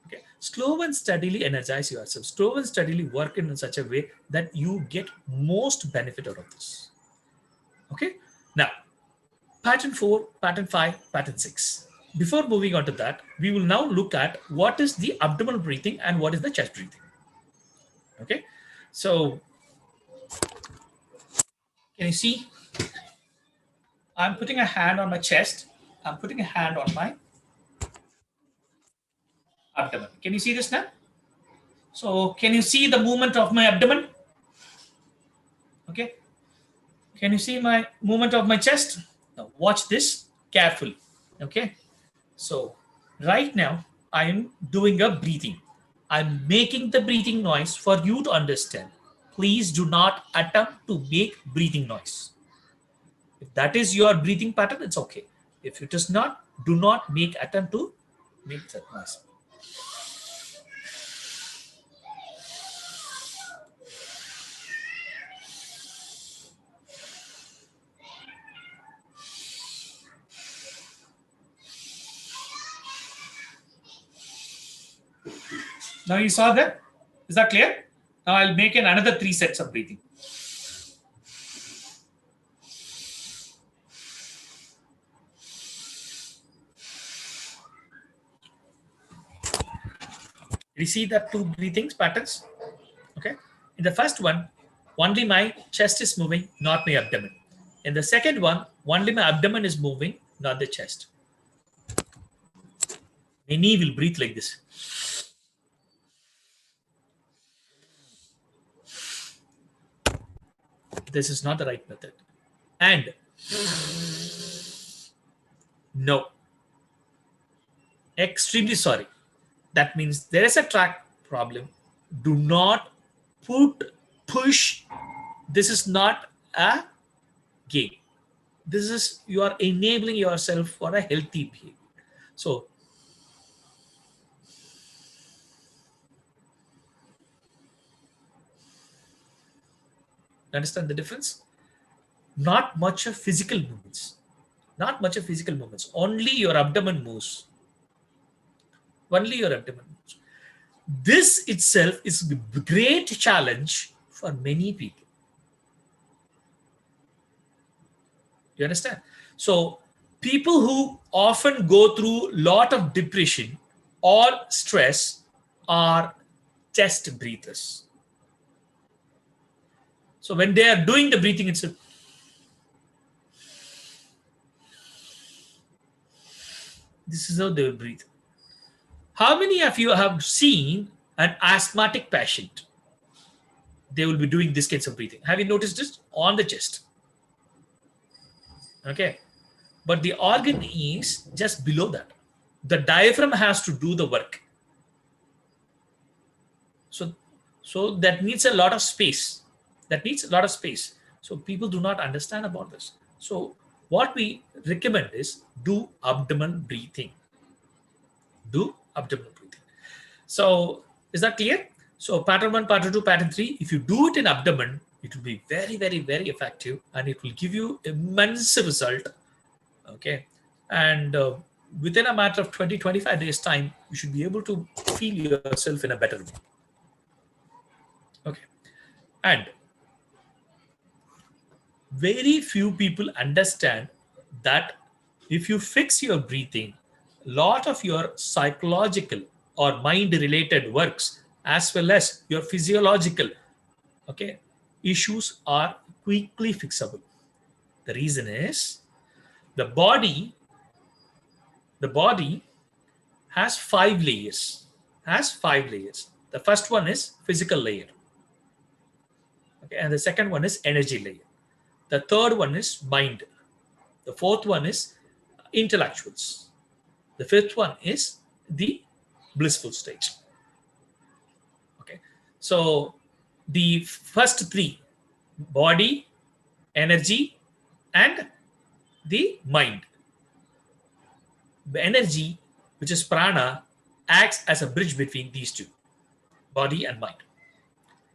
Okay, slow and steadily energize yourself. Slow and steadily work in such a way that you get most benefit out of this. Okay, now pattern 4, pattern 5, pattern 6. Before moving on to that, we will now look at what is the abdominal breathing and what is the chest breathing. Okay, so can you see? I'm putting a hand on my chest. I'm putting a hand on my abdomen. Can you see this now? So can you see the movement of my abdomen? Okay. Can you see my movement of my chest? Now watch this carefully. Okay. So right now I'm doing a breathing. I'm making the breathing noise for you to understand. Please do not attempt to make breathing noise. If that is your breathing pattern, it's okay. If it is not, do not make attempt to make that noise. Now you saw that? Is that clear? Now I'll make another 3 sets of breathing. You see the 2 breathing patterns? Okay. In the first one, only my chest is moving, not my abdomen. In the second one, only my abdomen is moving, not the chest. Many will breathe like this. This is not the right method. And no. Extremely sorry. That means there is a track problem. Do not push. This is not a game. This is, you are enabling yourself for a healthy behavior. So understand the difference? Not much of physical movements. Not much of physical movements. Only your abdomen moves. Only your abdomen moves. This itself is a great challenge for many people. You understand? So people who often go through lot of depression or stress are chest breathers. So when they are doing the breathing itself, this is how they will breathe. How many of you have seen an asthmatic patient? They will be doing this kinds of breathing. Have you noticed this? On the chest. Okay. But the organ is just below that. The diaphragm has to do the work. So that needs a lot of space. That needs a lot of space. So people do not understand about this. So what we recommend is do abdomen breathing. Do abdominal breathing. So is that clear? So pattern 1, pattern 2, pattern 3, if you do it in abdomen, it will be very, very, very effective and it will give you immense result. Okay. And within a matter of 20-25 days time, you should be able to feel yourself in a better way. Okay. And very few people understand that if you fix your breathing, a lot of your psychological or mind related works as well as your physiological issues are quickly fixable. The reason is the body has 5 layers. The first one is physical layer. Okay, and the second one is energy layer. The third one is mind. The fourth one is intellectuals. The fifth one is the blissful state. Okay, so the first 3, body, energy, and the mind. The energy, which is prana, acts as a bridge between these two, body and mind.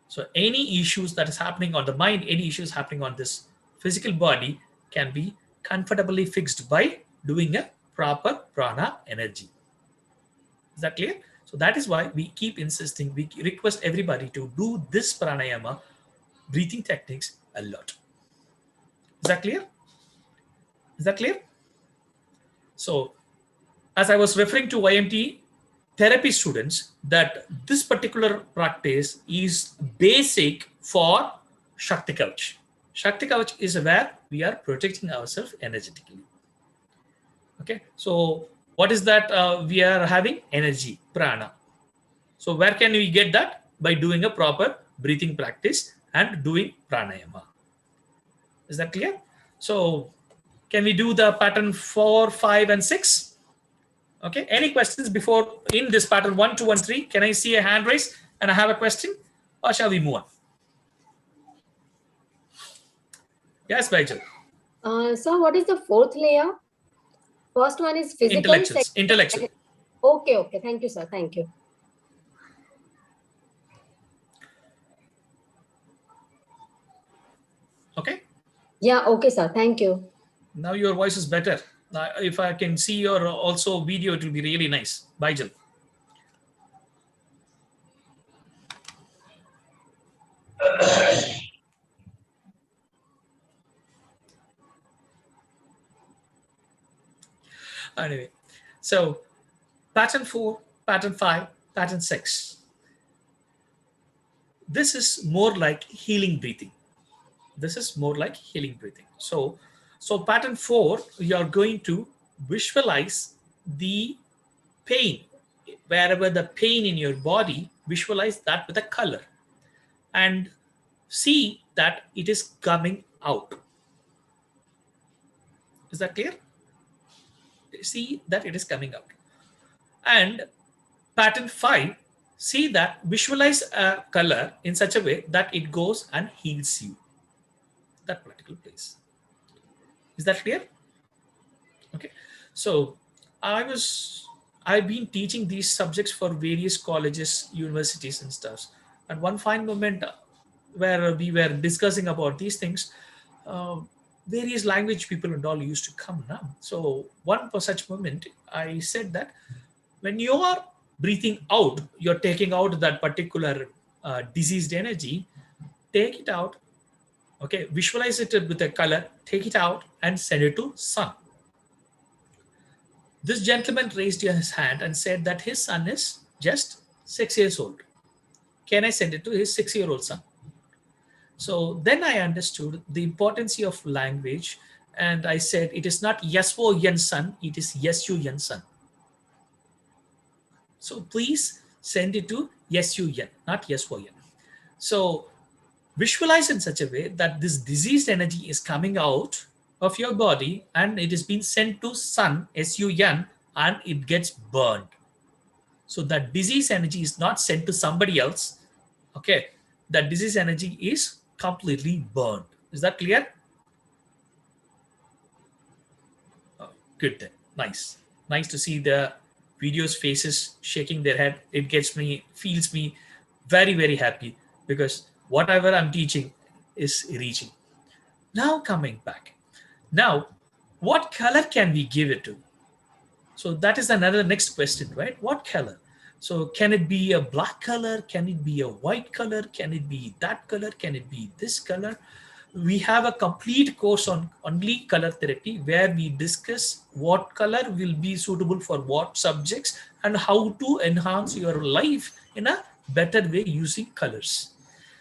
So any issues that is happening on the mind, any issues happening on this physical body can be comfortably fixed by doing a proper prana energy. Is that clear? So that is why we keep insisting, we request everybody to do this pranayama breathing techniques a lot. Is that clear? Is that clear? So as I was referring to YMT therapy students, that this particular practice is basic for Shakti Kavach. Shakti Kavach is where we are protecting ourselves energetically. Okay, so what is that we are having? Energy, prana. So where can we get that? By doing a proper breathing practice and doing pranayama. Is that clear? So can we do the pattern 4, 5, and 6? Okay, any questions before in this pattern 1, 2, and 3? Can I see a hand raise and I have a question, or shall we move on? Yes, Baijal. So what is the 4th layer? First one is physical. Intellectual. Okay. Thank you, sir. Thank you. Okay. Yeah. Okay, sir. Thank you. Now your voice is better. If I can see your also video, it will be really nice. Baijal. Anyway, so pattern 4, pattern 5, pattern 6. This is more like healing breathing. So pattern 4, you are going to visualize the pain. Wherever the pain in your body, visualize that with a color and see that it is coming out. Is that clear? See that it is coming out. And pattern 5, see that visualize a color in such a way that it goes and heals you, that particular place. Is that clear? Okay. So I've been teaching these subjects for various colleges, universities and stuff. And one fine moment where we were discussing about these things, various language people and all used to come now. So one such moment, I said that when you are breathing out, you're taking out that particular diseased energy, take it out. Okay, visualize it with a color, take it out and send it to sun. This gentleman raised his hand and said that his son is just 6 years old. Can I send it to his 6-year-old son? So then I understood the importance of language, and I said it is not S-O-N son, it is S-U-N son. So please send it to S-U-N, not S-O-N. So visualize in such a way that this diseased energy is coming out of your body and it is being sent to sun, S-U-N, and it gets burned. So that disease energy is not sent to somebody else. Okay, that disease energy is completely burned. Is that clear? Oh, good then. Nice. Nice to see the videos faces shaking their head. It feels me very, very happy because whatever I'm teaching is reaching. Now coming back. Now, what color can we give it to? So that is another next question, right? What color? So can it be a black color? Can it be a white color? Can it be that color? Can it be this color? We have a complete course on only color therapy where we discuss what color will be suitable for what subjects and how to enhance your life in a better way using colors.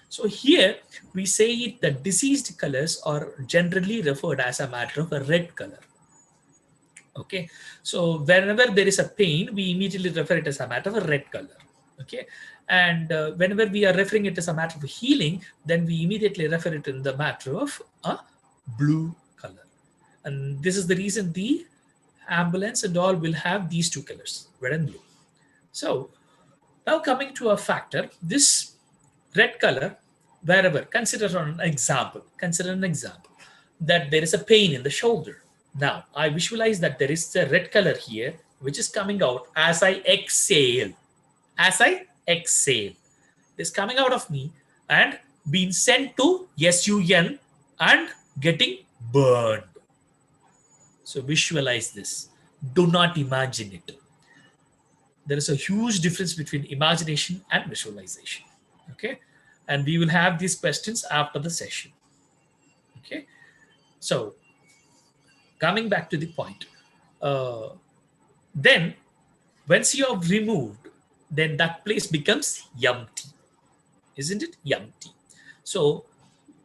So here we say it that diseased colors are generally referred as a matter of a red color. Okay, so whenever there is a pain, we immediately refer it as a matter of a red color. Okay, and whenever we are referring it as a matter of healing, then we immediately refer it in the matter of a blue color. And this is the reason the ambulance and all will have these two colors, red and blue. So now coming to a factor, this red color, wherever, consider an example that there is a pain in the shoulder. Now I visualize that there is a red color here, which is coming out as I exhale. As I exhale, it is coming out of me and being sent to S-U-N and getting burned. So visualize this. Do not imagine it. There is a huge difference between imagination and visualization. Okay, and we will have these questions after the session. Okay, so coming back to the point, then once you have removed, then that place becomes empty, isn't it? Empty. So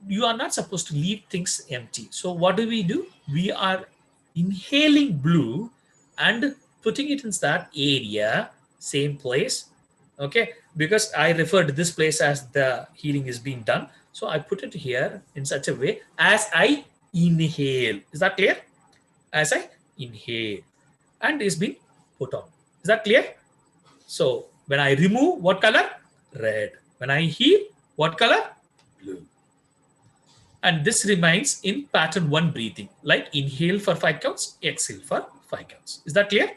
you are not supposed to leave things empty. So what do? We are inhaling blue and putting it in that area, same place. Okay, because I referred to this place as the healing is being done. So I put it here in such a way as I inhale. Is that clear? As I inhale and is being put on. Is that clear? So when I remove, what color? Red. When I heal, what color? Blue. And this remains in pattern 1 breathing, like inhale for 5 counts, exhale for 5 counts. Is that clear?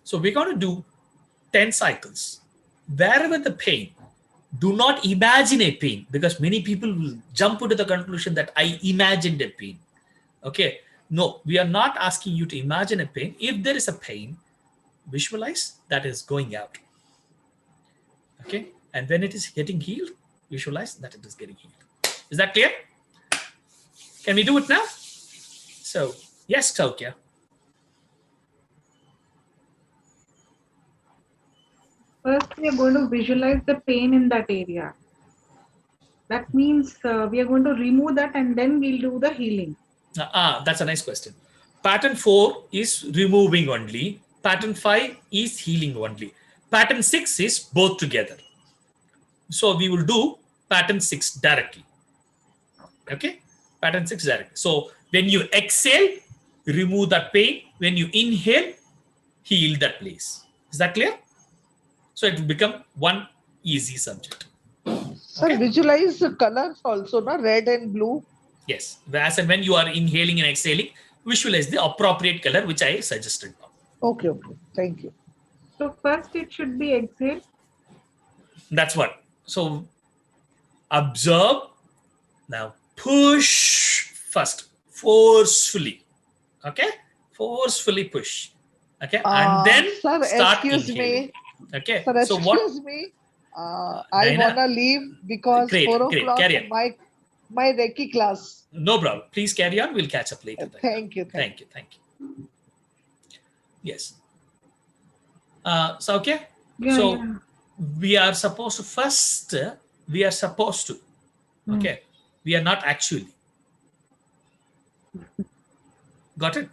So we're going to do 10 cycles. Wherever the pain, do not imagine a pain, because many people will jump to the conclusion that I imagined a pain. Okay, no, we are not asking you to imagine a pain. If there is a pain, visualize that is going out. Okay, and when it is getting healed, visualize that it is getting healed. Is that clear? Can we do it now? So, yes, Taukya. First, we are going to visualize the pain in that area. That means we are going to remove that and then we'll do the healing. That's a nice question. Pattern 4 is removing only. Pattern 5 is healing only. Pattern 6 is both together. So we will do pattern 6 directly. Okay, pattern 6 directly. So when you exhale, remove that pain. When you inhale, heal that place. Is that clear? So it will become one easy subject. Sir, visualize the colors also, no? Red and blue. Yes. As and when you are inhaling and exhaling, visualize the appropriate color which I suggested now. Okay, okay. Thank you. So first it should be exhale. That's what. So observe. Now push first, forcefully. Okay? Forcefully push. Okay? And then Sir, start excuse inhaling. me. Okay? Sir, So what? excuse me. I Diana, wanna leave because great, 4 o'clock carry on. my Reiki class. No problem. Please carry on. We'll catch up later. Thank you. Thank you. Yes. So okay. Yeah, So yeah. we are supposed to first. We are supposed to. Okay. We are not actually. Got it?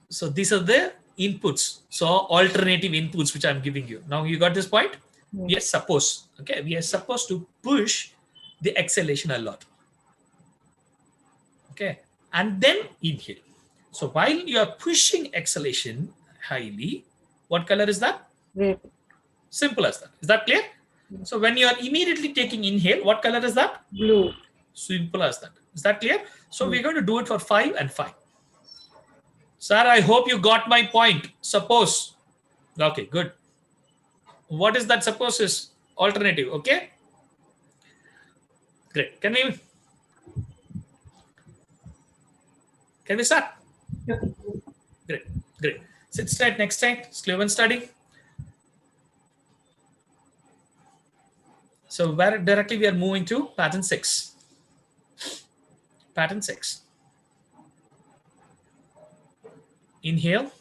So these are the inputs. So alternative inputs which I'm giving you. Now you got this point? We are supposed. Okay. We are supposed to push the exhalation a lot. Okay. And then inhale. So while you are pushing exhalation highly, what color is that? Red. Simple as that. Is that clear? So when you are immediately taking inhale, what color is that? Blue. Simple as that. Is that clear? So we're going to do it for 5 and 5. Sir, I hope you got my point. Suppose. Okay, good. What is that suppose is alternative? Okay. Great. Can we start? Yeah. Great. Sit straight next time. Slow and study. So where directly we are moving to pattern 6. Pattern 6. Inhale.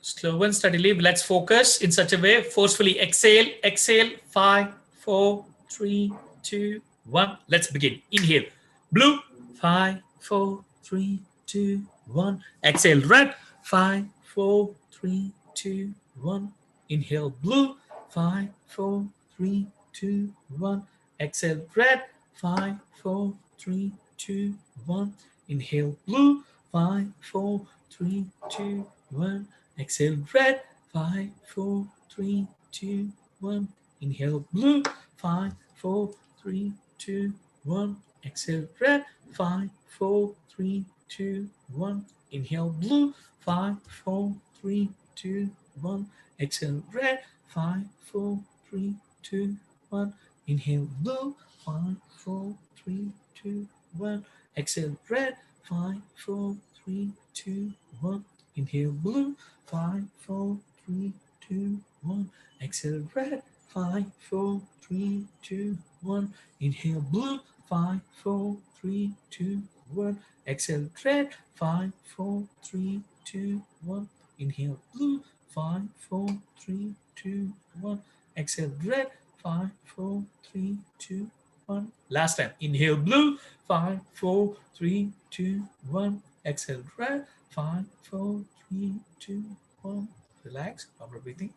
Slow and steadily. Let's focus in such a way. Forcefully exhale. Exhale. 5, 4, 3, 2, 1. Let's begin. Inhale. Blue. 5, 4, 3, 2, 1. Exhale. Red. 5, 4, 3, 2, 1. Inhale. Blue. 5, 4, 3, 2, 1. Exhale. Red. 5, 4, 3, 2, 1. Inhale. Blue. 5, 4, 3, 2, 1. Exhale. Red. 5, 4, 3, 2, 1. Inhale. Blue. 5, 4, 3, 2, 1. Exhale. Red. 5, 4, 3, 2, 1. Inhale. Blue. 5, 4, 3, 2, 1. Exhale. Red. 5, 4, 3, 2, 1. Inhale. Blue. 5, 4, 3, 2, 1. Exhale. Red. 5, 4, 3, 2, 1. Inhale. Blue. 5, 4, 3, 2, 1. Exhale. Red. 5, 4, 3, 2, 1. Inhale. Blue. 5, 4, 3, 2, 1. Exhale. Red. 5, 4, 3, 2, 1. Inhale. Blue. 5, 4, 3, 2, 1. Exhale. Red. 5, 4, 3, 2, 1. Last time. Inhale. Blue. 5, 4, 3, 2, 1. Exhale. Red. 5, 4, 3, 2, 1. Relax. Proper breathing.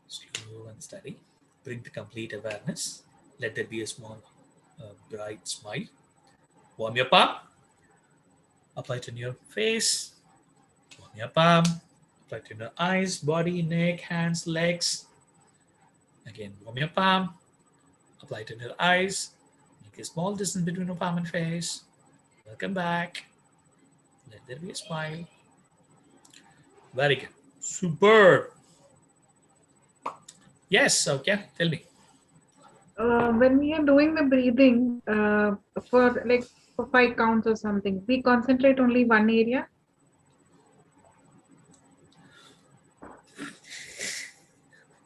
Slow and steady. Bring the complete awareness. Let there be a small, bright smile. Warm your palm. Apply it on your face. Warm your palm. Apply it on your eyes, body, neck, hands, legs. Again, warm your palm. Apply it on your eyes. Make a small distance between your palm and face. Welcome back. Let there be a smile. Very good. Superb. Yes, okay. Tell me. When we are doing the breathing for 5 counts or something, we concentrate only one area.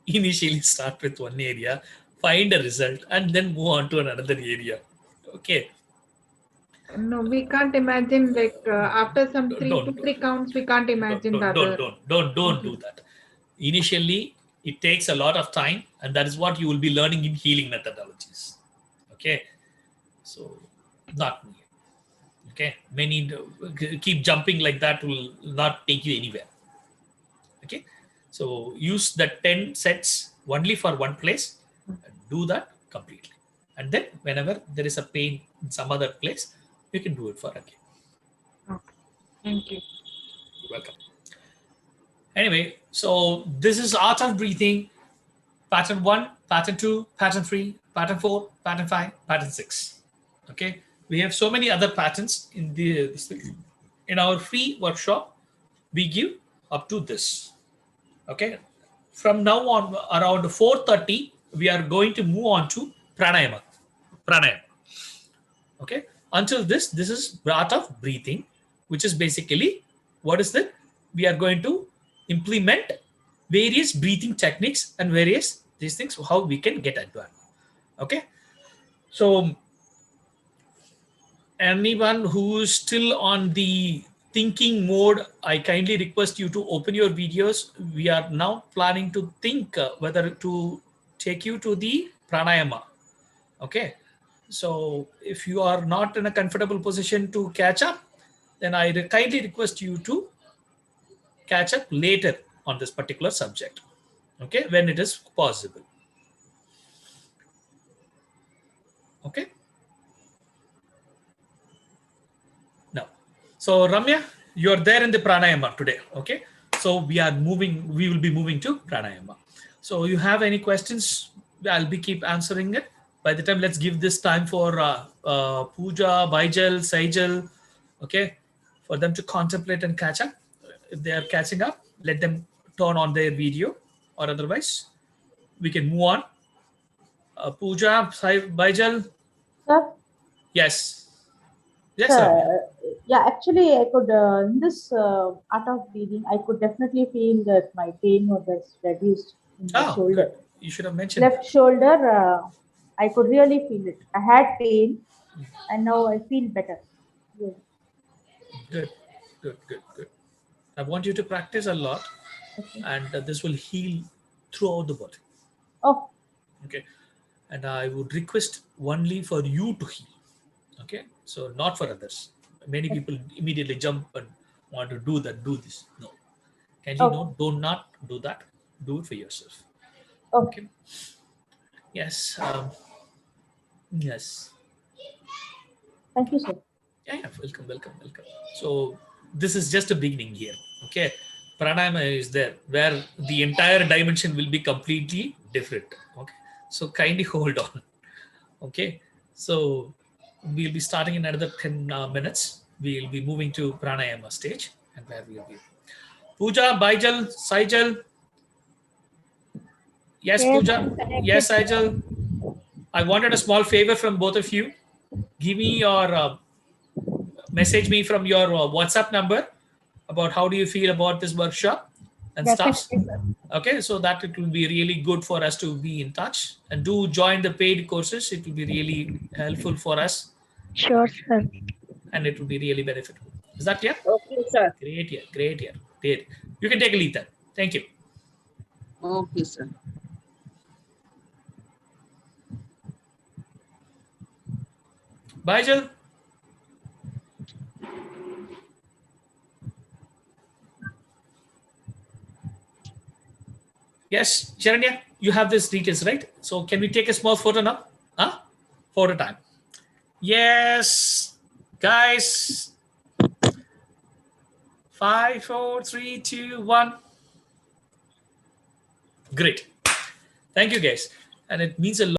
Initially start with one area, find a result, and then move on to another area. Okay. No, we can't imagine after some 3 counts, we can't imagine the other. Don't do that. Initially, it takes a lot of time, and that is what you will be learning in healing methodologies. Okay. So, not me. Okay. Many keep jumping like that will not take you anywhere. Okay. So use the 10 sets only for one place and do that completely. And then whenever there is a pain in some other place, you can do it for again. Okay. Thank you. Welcome. Anyway, So this is art of breathing, pattern 1, pattern 2, pattern 3, pattern 4, pattern 5, pattern 6. Okay, we have so many other patterns in our free workshop. We give up to this. Okay, from now on around 4:30 we are going to move on to pranayama. Okay, until this is art of breathing, which is basically what is that? We are going to implement various breathing techniques and various these things, how we can get advanced. Okay, so anyone who's still on the thinking mode, I kindly request you to open your videos. We are now planning to think whether to take you to the pranayama. Okay, so if you are not in a comfortable position to catch up, then I kindly request you to catch up later on this particular subject. Okay, when it is possible. Okay. Now, so Ramya, you are there in the pranayama today. Okay, so we will be moving to pranayama. So you have any questions? I'll be keep answering it. By the time, let's give this time for Pooja, Baijal, Saijal, okay, for them to contemplate and catch up. If they are catching up, let them turn on their video, or otherwise we can move on. Pooja, Baijal. Sir? Yes. Yes, Sir, Ramya. yeah, actually, I could, in this art of breathing, I could definitely feel that my pain was reduced in the shoulder. Good. You should have mentioned Left shoulder, I could really feel it. I had pain and now I feel better. Yeah. Good. I want you to practice a lot, and this will heal throughout the body. Oh. Okay. And I would request only for you to heal. Okay. So not for others. Many people immediately jump and want to do this. No. Can you do not do that? Do it for yourself. Okay. Yes. Yes. Thank you, sir. Yeah. Welcome. So this is just a beginning here. Okay. Pranayama is there where the entire dimension will be completely different. Okay. So kindly hold on. Okay. So we'll be starting in another 10 minutes. We'll be moving to pranayama stage, and where we'll be. Pooja, Baijal, Saijal. Yes, Pooja. Yes, Saijal. I wanted a small favor from both of you. Give me your message me from your WhatsApp number about how do you feel about this workshop and stuff. Okay, so that it will be really good for us to be in touch, and do join the paid courses. It will be really helpful for us. Sure, sir. And it will be really beneficial. Is that clear? Okay, sir. Great. You can take a lead then. Thank you. Okay, sir. Baijal. Yes, Sharanya, you have these details, right? So can we take a small photo now? Photo time. Yes, guys. 5, 4, 3, 2, 1. Great. Thank you, guys. And it means a lot.